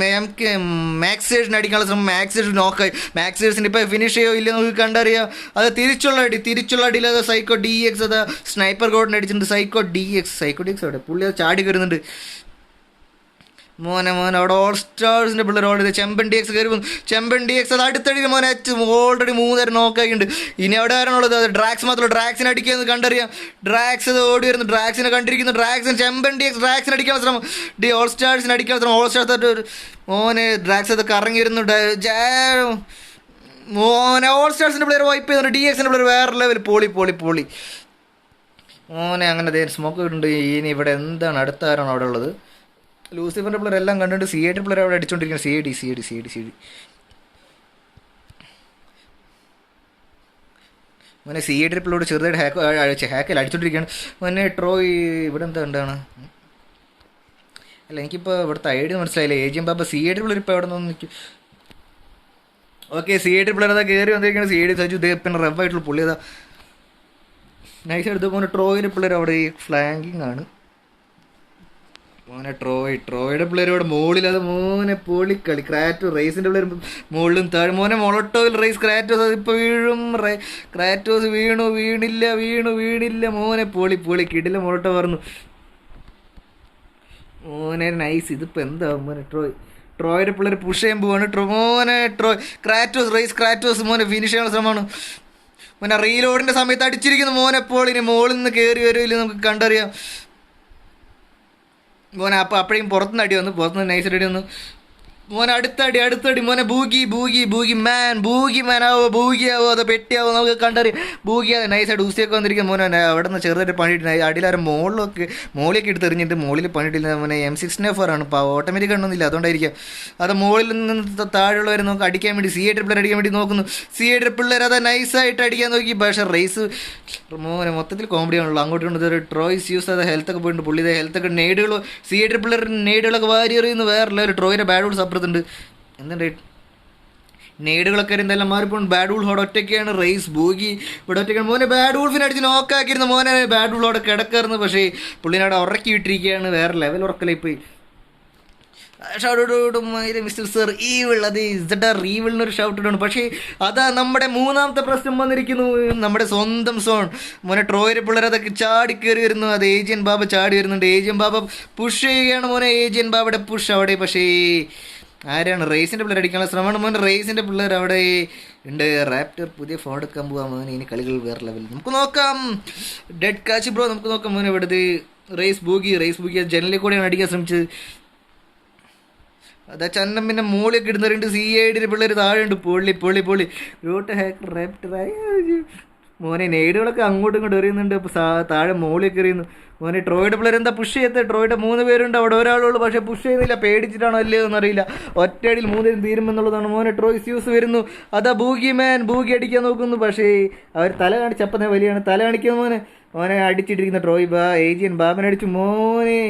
നമുക്ക് മാക്സേഴ്സിന് അടിക്കാനുള്ള ശ്രമം. മാക്സേഴ്സ് നോക്കായി. മാക്സേഴ്സിന് ഇപ്പോൾ ഫിനിഷ് ചെയ്യോ ഇല്ല നമുക്ക് കണ്ടറിയാം. അത് തിരിച്ചുള്ള അടിയിൽ അത് സൈക്കോ DX അത് സ്നൈപ്പർ ഗോഡിനെ അടിച്ചിട്ടുണ്ട്. സൈക്കോ DX അവിടെ പുള്ളി അത് ചാടി വരുന്നുണ്ട്. മോനെ അവിടെ ഓൾ സ്റ്റാർസിൻ്റെ പിള്ളേർ ഓൾറെഡി ചെമ്പൻ DX കയറി വന്നു. ചെമ്പൻ DX അത് അടുത്തടി മോനെ ഓൾറെഡി 3 പേര് നോക്കായിട്ടുണ്ട്. ഇനി അവിടെ ആരാണുള്ളത്? അത് ഡ്രാക്സ് മാത്രമല്ല. ഡ്രാക്സിനെ അടിക്കാന്ന് കണ്ടറിയാം. ഡ്രാക്സ് അത് ഓടി വരുന്നു. ഡ്രാക്സിനെ കണ്ടിരിക്കുന്നു. ചെമ്പൻ DX ഡ്രാക്സിനെ അടിക്കാനുള്ള ശ്രമം. ഓൾ സ്റ്റാർസിനെ അടിക്കാനുള്ള ശ്രമം. ഓൾ സ്റ്റാർസ് മോനെ ഡ്രാക്സ് അത് കറങ്ങി വരുന്നു. മോനെ ഓൾ സ്റ്റാർസിൻ്റെ പിള്ളേർ വൈപ്പ് ചെയ്യുന്നുണ്ട്. DXിൻ്റെ പിള്ളേർ വേറെ ലെവൽ പൊളി മോനെ. അങ്ങനെ സ്മോക്ക് ഇട്ടുണ്ട്. ഇനി ഇവിടെ എന്താണ് അടുത്ത ആരാണ് അവിടെ ഉള്ളത്? ലൂസിഫറിൻ്റെ പിള്ളേർ എല്ലാം കണ്ടിട്ട് CID പിള്ളേർ അവിടെ അടിച്ചുകൊണ്ടിരിക്കുന്നത്. CID മോനെ CID പിള്ളേരോട് ചെറുതായിട്ട് ഹാക്കൽ അടിച്ചുകൊണ്ടിരിക്കുകയാണ്. മോനെ ട്രോയ് ഇവിടെ എന്താണ് അല്ല എനിക്കിപ്പോൾ ഇവിടുത്തെ ഐഡിയ മനസ്സിലായില്ല. ഏജിയം ബാബ CID പിള്ളേർ ഇപ്പോൾ എവിടെ നിന്ന് നിൽക്കും. ഓക്കെ CID പിള്ളേർ അതാ കയറി വന്നിരിക്കുകയാണ്. CID സജു പിന്നെ റബ്ബായിട്ടുള്ള പുള്ളി അതാ നൈസ് എടുത്ത്. മോനെ ട്രോയിൻ്റെ പിള്ളേർ അവിടെ ഫ്ലാങ്കിങ് ആണ്. മോനെ ട്രോയുടെ പിള്ളേർ ഇവിടെ മുകളിൽ അത് മോനെ പൊളിക്കളി. ക്രാറ്റോ റേസിൻ്റെ പിള്ളേർ മുകളിലും താഴെ. മോനെ മൊളട്ടോയിൽ റേസ് ക്രാറ്റോസ് അതിപ്പോൾ വീഴും. ക്രാറ്റോസ് വീണില്ല. മോനെ പൊളി കിടില മൊളട്ടോ പറഞ്ഞു. മോനെ നൈസ്. ഇതിപ്പോൾ എന്താവും മോനെ ട്രോയുടെ പിള്ളേർ പുഷ് ചെയ്യാൻ പോവാണ്. മോനെ ക്രാറ്റോസ് മോനെ ഫിനിഷ് ചെയ്യാനുള്ള ശ്രമമാണ്. മോനെ റീലോഡിൻ്റെ സമയത്ത് അടിച്ചിരിക്കുന്നു. മോനെ ഇനി മുകളിൽ നിന്ന് കയറി വരുമില്ല നമുക്ക് കണ്ടറിയാം. മോനെ അപ്പോഴേക്കും പുറത്തുനിന്ന് അടി വന്നു. നൈസ് അടി വന്നു. മോനെ അടുത്തടി മോനെ ബൂഗി മാൻ ആവോ അതോ പെട്ടിയാവോ നമുക്ക് കണ്ടറിയാം. ബൂഗിയാതെ നൈസായിട്ട് ഊസിയൊക്കെ വന്നിരിക്കും. മോനെ അവിടെ നിന്ന് ചെറുതായിട്ട് പണിയിട്ടില്ല. അടിയിലാരും മോളിയൊക്കെ എടുത്ത് എറിഞ്ഞിട്ട് മുകളിൽ പണിയിട്ടില്ല. മോനെ M16A4 ആണ്. ഇപ്പോൾ ഓട്ടോമാറ്റിക് കണ്ടൊന്നുമില്ല. അതുകൊണ്ടായിരിക്കാം. അത് മുകളിൽ നിന്ന് താഴെയുള്ളവരെ നമുക്ക് അടിക്കാൻ വേണ്ടി CID പിള്ളേർ അടിക്കാൻ വേണ്ടി നോക്കുന്നു. CID പിള്ളേർ അത് നൈസായിട്ട് അടിക്കാൻ നോക്കി. പക്ഷേ റേസ് മോനെ മൊത്തത്തിൽ കോമഡി ആണല്ലോ. അങ്ങോട്ട് കൊണ്ട് ട്രോയ്സ് യൂസ് ചെയ്ത ഹെൽത്തൊക്കെ പോയിട്ടുണ്ട്. പുള്ളിയുടെ ഹെൽത്തൊക്കെ നെയ്ഡുകൾ CID പിള്ളേർ നെയ്ഡുകളൊക്കെ വാരി എറിയുന്നു. വേറെ ലെവൽ ട്രോയിൻ്റെ ബാഡ് സപ്പുറത്തുണ്ട്. എന്തുണ്ട് നെയ്ഡുകളൊക്കെ എന്തെല്ലാം മാറിപ്പോൾ. ബാഡ് വൂൾ അവിടെ ഒറ്റയ്ക്കാണ്. റേസ് ബൂഗി ഇവിടെ ഒറ്റയ്ക്കാണ്. മോനെ ബാഡ് വൂൾഫിനെ അടിച്ച് നോക്കാക്കിയിരുന്നു. മോനെ ബാഡ് വൂൾ അവിടെ കിടക്കായിരുന്നു. പക്ഷേ പുള്ളിനെ അവിടെ ഉറക്കി വിട്ടിരിക്കുകയാണ്. വേറെ ലെവൽ ഉറക്കലായി പോയി. മിസ്റ്റർ സർ ഈവിൾ അത് ഈവിളിനൊരു ഷൗട്ട് ഇട്ടാണ്. പക്ഷേ അതാ നമ്മുടെ 3ാമത്തെ പ്രശ്നം വന്നിരിക്കുന്നു. നമ്മുടെ സ്വന്തം സോൺ. മോനെ ട്രോയിലെ പിള്ളേർ അതൊക്കെ ചാടി കയറി വരുന്നു. അത് ഏജിയൻ ബാബ ചാടി വരുന്നുണ്ട്. ഏജിയൻ ബാബ പുഷ് ചെയ്യുകയാണ്. മോനെ ഏജിയൻ ബാബയുടെ പുഷ് അവിടെ. പക്ഷേ ആരാണ് റേസിൻ്റെ പിള്ളേർ അടിക്കാനുള്ള ശ്രമമാണ്. മോനെ റേസിൻ്റെ പിള്ളേർ അവിടെ ഉണ്ട്. റാപ്റ്റർ പുതിയ ഫോൺ എടുക്കാൻ പോകാം. മോനെ ഇനി കളികൾ വേറെ ലെവലിൽ നമുക്ക് നോക്കാം. ഡെഡ് കാച്ച് ബ്രോ നമുക്ക് നോക്കാം. മോനെ ഇവിടുത്തെ റേസ് ബൂഗി ജനലിൽ കൂടെയാണ് അടിക്കാൻ ശ്രമിച്ചത്. അതാ ചന്നം പിന്നെ മോളിയൊക്കെ ഇടുന്നവരുണ്ട്. CID പിള്ളേർ താഴെ ഉണ്ട്. പൊള്ളി റൂട്ട് ഹാക്കർ റാപ്റ്റർ. മോനെ നെയ്ഡുകളൊക്കെ അങ്ങോട്ടും ഇങ്ങോട്ട് എറിയുന്നുണ്ട്. അപ്പോൾ താഴെ മോളിയൊക്കെ എറിയുന്നു. മോനെ ട്രോയുടെ പിള്ളേർ എന്താ പുഷ് ചെയ്യത്തെ? ട്രോയുടെ 3 പേരുണ്ട്. അവിടെ ഒരാളുള്ളൂ. പക്ഷേ പുഷ് ചെയ്യുന്നില്ല. പേടിച്ചിട്ടാണോ അല്ലേ എന്നറിയില്ല. ഒറ്റയടിയിൽ 3 പേരും തീരുമെന്നുള്ളതാണ്. മോനെ ട്രോയ്സ് യൂസ് വരുന്നു. അതാ ബൂഗി അടിക്കാൻ നോക്കുന്നു. പക്ഷേ അവർ തല കാണിച്ചപ്പന്നെ വലിയാണ്. തല കാണിക്കുന്ന മോനെ അടിച്ചിട്ടിരിക്കുന്ന ഏജിയൻ ബാബനെ അടിച്ചു. മോനെ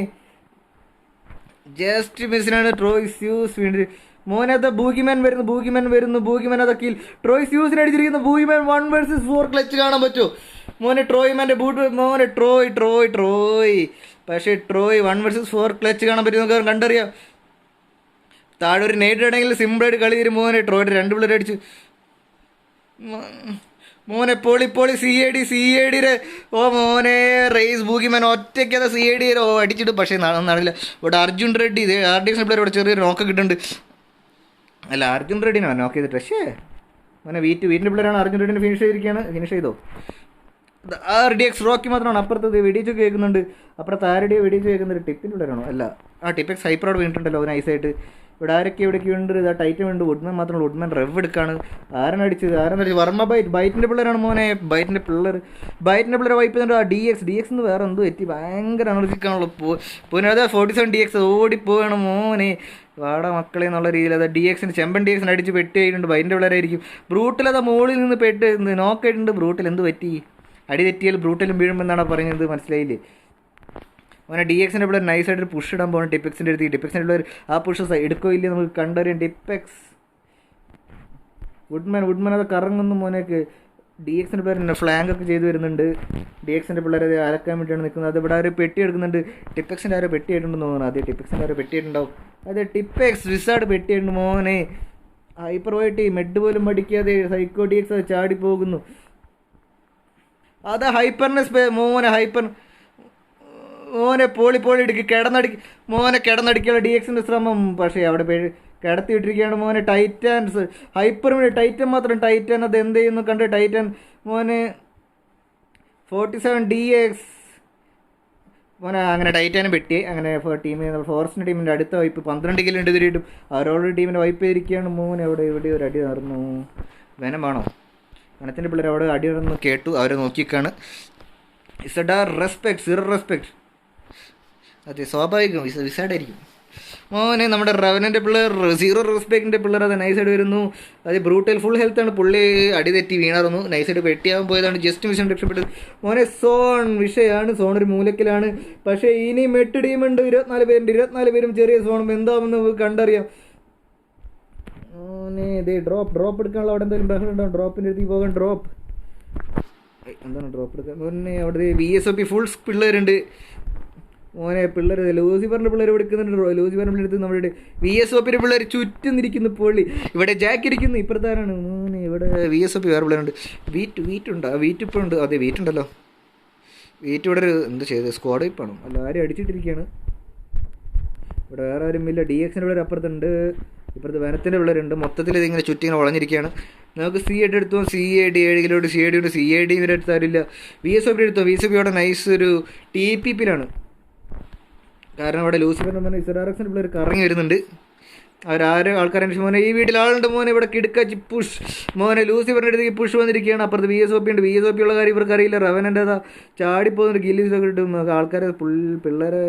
ജസ്റ്റ് മിസ്സിനാണ് ട്രോയ്സ് യൂസ് വീണ്ടും. മോനെ അത് ബൂഗിമാൻ വരുന്നു. അതൊക്കെ ട്രോയ്സ് യൂസിന് അടിച്ചിരിക്കുന്നു. ബൂഗിമാൻ 1 vs 4 ക്ലച്ച് കാണാൻ പറ്റുമോ? മോനെ ട്രോയ്മാൻ്റെ ബൂട്ട്. മോനെ ട്രോയ് പക്ഷേ 1 vs 4 ക്ലച്ച് കാണാൻ പറ്റും. നമുക്ക് കണ്ടറിയാം. താഴെ ഒരു നേരിട്ട് ആണെങ്കിൽ സിമ്പിളായിട്ട് കളി തരും മോനെ. ട്രോയിട്ട് 2 പിള്ളേർ അടിച്ചു മോനെ. പൊളി CAD ഓ മോനെ. റേസ് ബൂഗിമാൻ ഒറ്റയ്ക്കത് CAD അടിച്ചിട്ട്. പക്ഷേ നടന്നില്ല. ഇവിടെ അർജുൻ റെഡ്ഡി RDX പ്ലെയർ ഇവിടെ ചെറിയൊരു നോക്ക് കിട്ടുന്നുണ്ട്. അല്ല, അർജുൻ റെഡ്ഡിനാണ് നോക്ക് ചെയ്തിട്ട്. പക്ഷേ മോനെ വീട്ടിൻ്റെ പിള്ളേരാണ്. അർജുൻ റെഡ്ഡിനെ ഫിനിഷ് ചെയ്തോ. RDX റോക്കി മാത്രമാണ്. അപ്പുറത്ത് വെടിച്ച് കേൾക്കുന്നുണ്ട്. അപ്പുറത്ത് ആരുടെ വെടിച്ച് കേൾക്കുന്നുണ്ട്. ടിപ്പിൻ്റെ പിള്ളേരാണോ? അല്ല, ടിപ്പെക്സ് ഹൈപ്പറോട് വീണിട്ടുണ്ടല്ലോ നൈസായിട്ട്. ഇവിടെ ആരൊക്കെ ഉണ്ട്. ഇതാ ടൈറ്റൻ ഉണ്ട്. വുഡ്മാൻ മാത്രമല്ല. വുഡ്മാൻ റെവ് എടുക്കാണ്. ആരെന്നടിച്ചത് വർമ്മ ബൈറ്റിൻ്റെ പിള്ളേരാണ് മോനെ. ബൈറ്റിൻ്റെ പിള്ളേർ വൈപ്പ് ചെയ്തിട്ട് DX എന്ന് വേറെ എന്തോ എത്തി. ഭയങ്കര എനർജിക്കാണല്ലോ. പിന്നെ അതാ 47 DX ഓടിപ്പോവാണ് മോനെ. വാടാ മക്കളെ എന്നുള്ള രീതിയിൽ അത് ചെമ്പൻ DXന് അടിച്ച് പെട്ടിയായിട്ടുണ്ട്. ബൈറ്റിൻ്റെ പിള്ളേരായിരിക്കും. ബ്രൂട്ടിൽ അതാ മുകളിൽ നിന്ന് നോക്കായിട്ടുണ്ട്. ബ്രൂട്ടിൽ എന്ത് പറ്റി? അടി തെറ്റിയാൽ ബ്രൂട്ടിലും വീഴുമെന്നാണ് പറയുന്നത്. മനസ്സിലായില്ലേ? അവനെ DXൻ്റെ പിള്ളേർ നൈസായിട്ട് പുഷ് ഇടാൻ പോകണം. ടിപ്പെക്സിൻ്റെ അടുത്ത് ടിപ്പെക്സിൻ്റെ പിള്ളേർ ആ പുഷ് എടുക്കോ ഇല്ലേ നമുക്ക് കണ്ടറിയാം. ടിപ്പെക്സ് വുഡ്മാൻ അത് കറങ്ങുന്നു മോനേക്ക്. DXൻ്റെ പിള്ളേർ ഫ്ലാങ്ക് ഒക്കെ ചെയ്ത് വരുന്നുണ്ട്. DXൻ്റെ പിള്ളേർ അത് അലക്കാൻ വേണ്ടിയാണ് നിൽക്കുന്നത്. അത് ഇവിടെ ആരോ പെട്ടി എടുക്കുന്നുണ്ട്. ടിപ്പെക്സിൻ്റെ ആരോ പെട്ടി ആയിട്ടുണ്ടെന്ന് തോന്നുന്നു. അതെ, ടിപ്പെക്സിൻ്റെ ആരോ പെട്ടി ആയിട്ടുണ്ടാവും. അതെ, ടിപ്പെക്സ് വിസാഡ് പെട്ടി ആയിട്ടുണ്ട് മോനെ. ഹൈപ്പർ പോയിട്ട് മെഡ് പോലും പഠിക്കാതെ സൈക്കോ DX അത് ചാടിപ്പോകുന്നു. അതാ ഹൈപ്പറിനെ മോനെ പോളി ഇടുക്കി കിടന്നടിക്കുള്ള DXൻ്റെ ശ്രമം. പക്ഷേ അവിടെ കിടത്തിയിട്ടിരിക്കുകയാണ് മോനെ. ടൈറ്റൻ മാത്രം. ടൈറ്റൻ അത് എന്ത് ചെയ്യുന്നു കണ്ട്. ടൈറ്റൻ മോനെ 47 DX മോനെ. അങ്ങനെ ടൈറ്റാനും പെട്ടി. അങ്ങനെ ഫോറസ്റ്റിൻ്റെ ടീമിൻ്റെ അടുത്ത വൈപ്പ് 12 കിലോ ഉണ്ട് ഇതിരിട്ടും. അവരോട് ടീമിൻ്റെ വൈപ്പ് ചെയ്തിരിക്കുകയാണ് മോനെ. ഇവിടെ ഒരു അടി നടന്നു. വേണം വേണോ? വനത്തിൻ്റെ പിള്ളേർ അവിടെ അടി നടന്ന് കേട്ടു. അവരെ നോക്കിക്കാണ്. Zero respect. അതെ, സ്വാഭാവികം. വിസാഡായിരിക്കും മോനെ. നമ്മുടെ റവനൻ്റെ പിള്ളേർ സീറോ റെസ്പെക്റ്റിൻ്റെ പിള്ളേർ അത് നൈസായിട്ട് വരുന്നു. അത് ബ്രൂട്ടൽ ഫുൾ ഹെൽത്താണ്. പുള്ളി അടി തെറ്റി വീണാറുന്നു. നൈസായിട്ട് പെട്ടിയാവാൻ പോയതാണ്. ജസ്റ്റ് മിഷൻ രക്ഷപ്പെട്ടത് മോനെ. വിഷയമാണ്. സോൺ ഒരു മൂലക്കിലാണ്. പക്ഷേ ഇനി മെട്ട് ടീമുണ്ട്. 24 പേരും ചെറിയ സോണും എന്താണെന്ന് കണ്ടറിയാം മോനെ. ഇതേ ഡ്രോപ്പ് എടുക്കാനുള്ള അവിടെ എന്തായാലും ബഹളം ഉണ്ടാവും. ഡ്രോപ്പിൻ്റെ അടുത്ത് പോകാൻ എന്താണ് ഡ്രോപ്പ് എടുക്കാൻ മോനെ. അവിടെ VSOP ഫുൾ പിള്ളേരുണ്ട് മോനെ. ലൂസിഫറിൻ്റെ പിള്ളേർ എടുക്കുന്നുണ്ട്. ലൂസിഫറിൻ്റെ അടുത്ത് നമ്മുടെ VSOPൻ്റെ പിള്ളേർ ചുറ്റും ഇരിക്കുന്നു. പൊള്ളി. ഇവിടെ ജാക്ക് ഇരിക്കുന്നു. ഇപ്പുറത്താരാണ് മോനെ. ഇവിടെ VSOP വേറെ പിള്ളേരുണ്ട്. വീറ്റുണ്ടോ? വീറ്റ് ഇപ്പോൾ ഉണ്ട്. അതെ, വീറ്റുണ്ടല്ലോ. വീറ്റ് ഇവിടെ ഒരു എന്ത് ചെയ്ത് സ്ക്വാഡ് വൈപ്പാണോ? അല്ല, ആരും അടിച്ചിട്ടിരിക്കുകയാണ്. ഇവിടെ വേറെ ആരും ഇല്ല. DXൻ്റെ പിള്ളേർ അപ്പുറത്തുണ്ട്. ഇപ്പുറത്ത് വനത്തിൻ്റെ പിള്ളേരുണ്ട്. മൊത്തത്തിൽ ഇതിങ്ങനെ ചുറ്റിങ്ങനെ വളഞ്ഞിരിക്കുകയാണ്. നമുക്ക് CAD എടുത്തോ. CAD 7 കിലോട്ട് CAD ഉണ്ട്. CAD ഇവരെ അടുത്ത് ആരില്ല. VSOP എടുത്തോ. VSOP അവിടെ നൈസ് ഒരു TPPയിലാണ്. കാരണം അവിടെ ലൂസിഫറിൻ്റെ മോനെ ZRXൻ്റെ പിള്ളേർ കറങ്ങി വരുന്നുണ്ട്. ആൾക്കാരെ മോനെ. ഈ വീട്ടിൽ ആളുണ്ട് മോനെ. ഇവിടെ കിടക്കാച്ചി പുഷ് മോനെ. ലൂസിഫറിൻ്റെ അടുത്തേക്ക് പുഷ് വന്നിരിക്കുകയാണ്. അപ്പുറത്ത് VSOP ഉണ്ട്. VSOP ഉള്ള കാര്യം ഇവർക്ക് അറിയില്ല. റവനൻ്റെതാ ചാടിപ്പോകുന്നുണ്ട്. ഗില്ലീസൊക്കെ കിട്ടും. ആൾക്കാരെ പിള്ളേരെ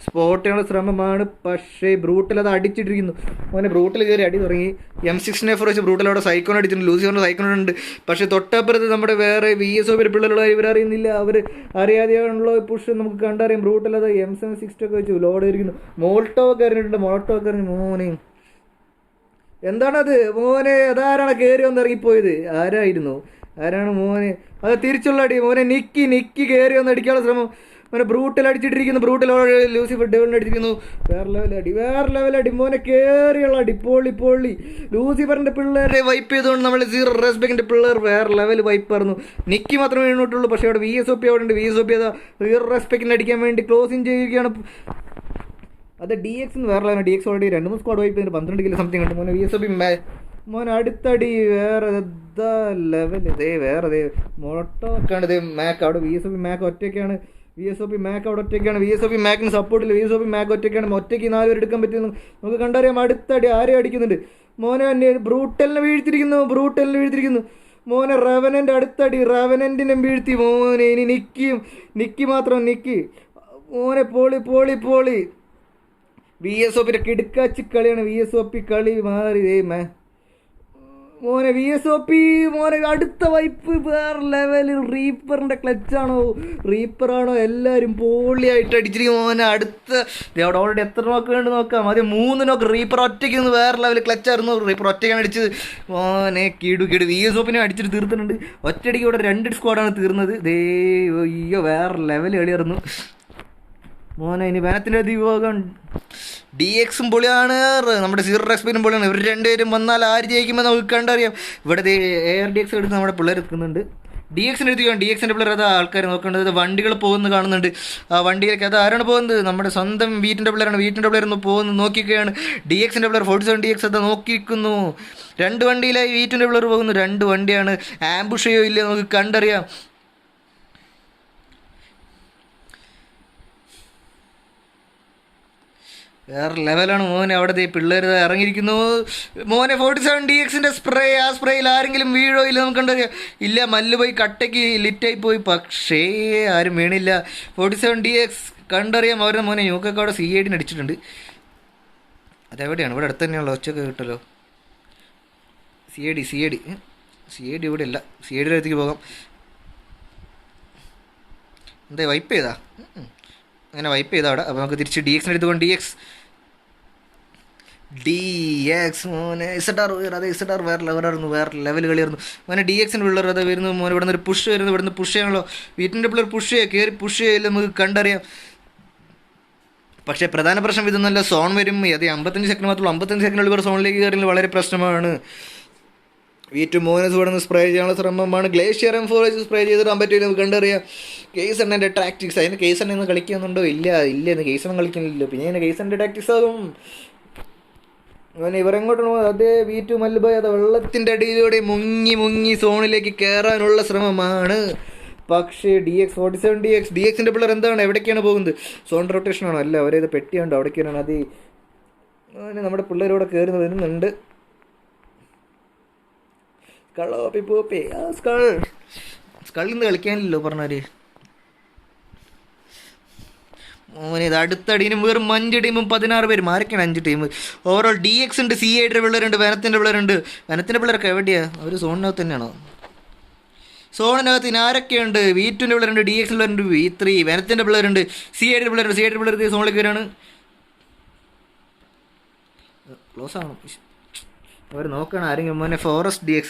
സ്പോട്ട് ചെയ്യാനുള്ള ശ്രമമാണ്. പക്ഷേ ബ്രൂട്ടിൽ അത് അടിച്ചിട്ടിരിക്കുന്നു മോനെ. ബ്രൂട്ടിൽ കയറി അടി തുടങ്ങി. M16 വെച്ച് ബ്രൂട്ടിൽ അവിടെ സൈക്കോൺ അടിച്ചിട്ടുണ്ട്. ലൂസിഫറിൻ്റെ സൈക്കോൺ ഉണ്ട്. പക്ഷേ തൊട്ടപ്പുറത്ത് നമ്മുടെ വേറെ VSOP പിള്ളേരുള്ള ഇവരറിയുന്നില്ല. അവർ അറിയാതെയാണല്ലോ പുഷ്. നമുക്ക് കണ്ടറിയാം. ബ്രൂട്ടിൽ അത് M762 ഒക്കെ വെച്ച് ലോഡ് ചെയ്തിരിക്കുന്നു. മോൾട്ടോവൊക്കെ അറിഞ്ഞിട്ടുണ്ട്. മോൾട്ടോവൊക്കെ അറിഞ്ഞു മോനെ. എന്താണത് മോനെ? അതാരാണ് കയറി വന്ന് ഇറങ്ങിപ്പോയത്? ആരാണ് മോനെ? അത് തിരിച്ചുള്ള അടി മോനെ. നിക്കി കയറി വന്ന് അടിക്കാനുള്ള ശ്രമം മോനെ. ബ്രൂട്ടിൽ അടിച്ചിട്ടിരിക്കുന്നു. ലൂസിഫർ ഡെവലിന് അടിച്ചിരിക്കുന്നു. വേറെ ലെവൽ അടി മോനെ. കയറിയുള്ള അടി പൊള്ളി. ലൂസിഫറിൻ്റെ പിള്ളേരെ വൈപ്പ് ചെയ്തുകൊണ്ട് നമ്മൾ സീറോ റെസ്പെക്റ്റിൻ്റെ പിള്ളേർ വേറെ ലെവൽ വൈപ്പ് ആയിരുന്നു. നിക്കി മാത്രമേ വീണിട്ടുള്ളൂ. പക്ഷേ അവിടെ VSOP അവിടെ ഉണ്ട്. VSOP അതാ സീറോ റെസ്പെക്റ്റിന് അടിക്കാൻ വേണ്ടി ക്ലോസിങ് ചെയ്യുകയാണ്. അത് DX വേറെ level. DX already 2-3 squad wipe ചെയ്തിട്ട് 12 കിലോ സംതിങ് ഉണ്ട് മോനെ. VSOP മോനെ അടുത്തടി വേറെ ലെവൽ. വേറെ മോട്ടോക്കാണ്. മാക്ക് അവിടെ VSOP മാക്ക് ഒറ്റയ്ക്കാണ്. VSOP മാക്കിന് സപ്പോർട്ടില്ല. VSOP മാക്ക് ഒറ്റയ്ക്കാണ്. ഒറ്റയ്ക്ക് 4 പേര് എടുക്കാൻ പറ്റുമെന്ന് നമുക്ക് കണ്ടറിയാം. അടുത്തടി ആരെ അടിക്കുന്നുണ്ട് മോനെ. ബ്രൂട്ടലിനെ വീഴ്ത്തിരിക്കുന്നു മോനെ. റവനൻ്റെ അടുത്തടി. റവനൻറ്റിനെ വീഴ്ത്തി മോനെ. ഇനി നിക്കി മോനെ. പോളി. VSOPൻ്റെ കിടുക്കാച്ചി കളിയാണ്. VSOP കളി മാറി മോനെ. VSOP മോനെ അടുത്ത വൈപ്പ് വേറെ ലെവൽ. റീപ്പറാണോ എല്ലാവരും പൊള്ളിയായിട്ട് അടിച്ചിരിക്കും മോനെ. അടുത്ത അവിടെ ഓൾറെഡി എത്ര നോക്ക് വേണ്ടി നോക്കാം. ആദ്യം 3 നോക്ക്. റീപ്പർ ഒറ്റയ്ക്ക് വേറെ ലെവൽ ക്ലച്ചായിരുന്നു. റീപ്പർ ഒറ്റയ്ക്കാണ് അടിച്ചത് മോനെ. കിടു VSOPനെ അടിച്ചിട്ട് തീർത്തിട്ടുണ്ട്. ഒറ്റയടിക്ക് ഇവിടെ 2 സ്ക്വാഡാണ് തീർന്നത്. അയ്യോ വേറെ ലെവൽ കളിയായിരുന്നു മോനെ ഇനി വനത്തിൻ്റെ വിഭാഗം DXും പൊളിയാണ്, നമ്മുടെ സീറോ റെസ്പെക്റ്റും പൊളിയാണ്. ഇവർ രണ്ടുപേരും വന്നാൽ ആര് ജയിക്കുമ്പോൾ നമുക്ക് കണ്ടറിയാം. ഇവിടെ ARDX എടുത്ത് നമ്മുടെ പിള്ളേർ എത്തുന്നുണ്ട്. DXിൻ്റെ എടുത്തിരിക്കുകയാണ്. DXിൻ്റെ പിള്ളേർ അത് ആൾക്കാർ നോക്കേണ്ടത് വണ്ടികൾ പോകുന്നത് കാണുന്നുണ്ട്. ആ വണ്ടിയിലേക്ക് അത് ആരാണ് പോകുന്നത്? നമ്മുടെ സ്വന്തം വീട്ടിൻ്റെ പിള്ളേരാണ്. വീട്ടിൻ്റെ പിള്ളേർ ഒന്ന് പോകുന്നു നോക്കിക്കുകയാണ്. DXിൻ്റെ പിള്ളേർ 47 DX അത് നോക്കിയിരിക്കുന്നു. 2 വണ്ടിയിലായി വീട്ടിൻ്റെ പിള്ളേർ പോകുന്നു. 2 വണ്ടിയാണ്. ആംബുഷ് ചെയ്യോ ഇല്ല നമുക്ക് കണ്ടറിയാം. വേറെ ലെവലാണ് മോനെ. അവിടെ പിള്ളേർ ഇറങ്ങിയിരിക്കുന്നു. മോനെ 47 DXിൻ്റെ സ്പ്രേ. ആ സ്പ്രേയിൽ ആരെങ്കിലും വീഴോ ഇല്ല നമുക്ക് കണ്ടറിയാം. ഇല്ല, മല്ല് പോയി കട്ടയ്ക്ക് ലിറ്റായി പോയി, പക്ഷേ ആരും വീണില്ല. 47 DX കണ്ടറിയാം. അവരുടെ മോനെ യൂക്കൊക്കെ അവിടെ CID അടിച്ചിട്ടുണ്ട്. അതെവിടെയാണ്? ഇവിടെ അടുത്ത് തന്നെയുള്ള ഒച്ചയൊക്കെ കിട്ടല്ലോ. CID ഇവിടെ ഇല്ല. CIDയുടെ അടുത്തേക്ക് പോകാം. എന്താ വൈപ്പ് ചെയ്താ? അങ്ങനെ വൈപ്പ് ചെയ്താ അവിടെ. അപ്പോൾ നമുക്ക് തിരിച്ച് DXിൻ്റെ അടുത്ത് പോകാം. DX മോനെ SR വേറെ ലെവലായിരുന്നു. വേറെ ലെവൽ കളിയായിരുന്നു മോനെ. DXിൻ്റെ പിള്ളേർ അത് വരുന്നു മോനെ. ഇവിടെ നിന്ന് ഒരു പുഷ് വരുന്നു. ഇവിടെ നിന്ന് പുഷ് ചെയ്യാണല്ലോ. വീട്ടിൻ്റെ പിള്ളേർ പുഷ് ചെയ്യുക, കയറി പുഷ് ചെയ്യില്ല നമുക്ക് കണ്ടറിയാം. പക്ഷേ പ്രധാന പ്രശ്നം ഇതൊന്നല്ല, സോൺ വരും. അത് 55 സെക്കൻഡ് മാത്രമേ. 55 സെക്കൻഡിൽ ഇവർ സോണിലേക്ക് കയറിയാൽ വളരെ പ്രശ്നമാണ്. V2 മോനസ് ഇവിടെ നിന്ന് സ്പ്രേ ചെയ്യാനുള്ള ശ്രമമാണ്. ഗ്ലേഷ്യർ M4 സ്പ്രേ ചെയ്തിടാൻ പറ്റില്ല നമുക്ക് കണ്ടറിയാം. കേസ് എണ്ണൻ്റെ ടാക്ടിക്സ്. അതിന് കേസ് എണ്ണ കളിക്കുന്നുണ്ടോ? ഇല്ല, കേസ് എണ്ണം കളിക്കുന്നില്ല. പിന്നെ അതിന് കേസ് എണ്ണൻ്റെ ടാക്ടിക്സ് ആകും. അങ്ങനെ ഇവരെങ്ങോട്ടാണ് പോകുന്നത്? അതേ V2 മല്ലുബായ് അത് വെള്ളത്തിൻ്റെ അടിയിലൂടെ മുങ്ങി സോണിലേക്ക് കയറാനുള്ള ശ്രമമാണ്. പക്ഷേ 47 DXിൻ്റെ പിള്ളേർ എന്താണ്? എവിടേക്കാണ് പോകുന്നത്? സോൺ റൊട്ടേഷനാണോ? അല്ല, അവരേത് പെട്ടിയുണ്ടോ അവിടേക്കാണ്. അത് അങ്ങനെ നമ്മുടെ പിള്ളേരോടെ കയറി വരുന്നുണ്ട്. സ്കളിൽ നിന്ന് കളിക്കാനില്ലല്ലോ പറഞ്ഞാല്. മോനെ ഇത് അടുത്ത ടീമും വെറും 5 ടീമും 16 പേരും. ആരൊക്കെയാണ് 5 ടീം? ഓവറോൾ DX ഉണ്ട്, CIDയുടെ പിള്ളേരുണ്ട്, വനത്തിൻ്റെ പിള്ളേരുണ്ട്. വനത്തിൻ്റെ പിള്ളേരൊക്കെ എവിടെയാണ്? അവർ സോണിനകത്ത് തന്നെയാണോ? സോണിനകത്ത് ഇനി ആരൊക്കെയുണ്ട്? V2ൻ്റെ പിള്ളേരുണ്ട്, DXിൻ്റെ പിള്ളേരുണ്ട്, V3 വനത്തിൻ്റെ പിള്ളേരുണ്ട്, CIDയുടെ പിള്ളേരുണ്ട്. CIDയുടെ പിള്ളേർ സോണിലേക്ക് വരികയാണ്. ക്ലോസ് ആണോ? അവർ നോക്കണം ആരെങ്കിലും. മോനെ ഫോറസ്റ്റ് DX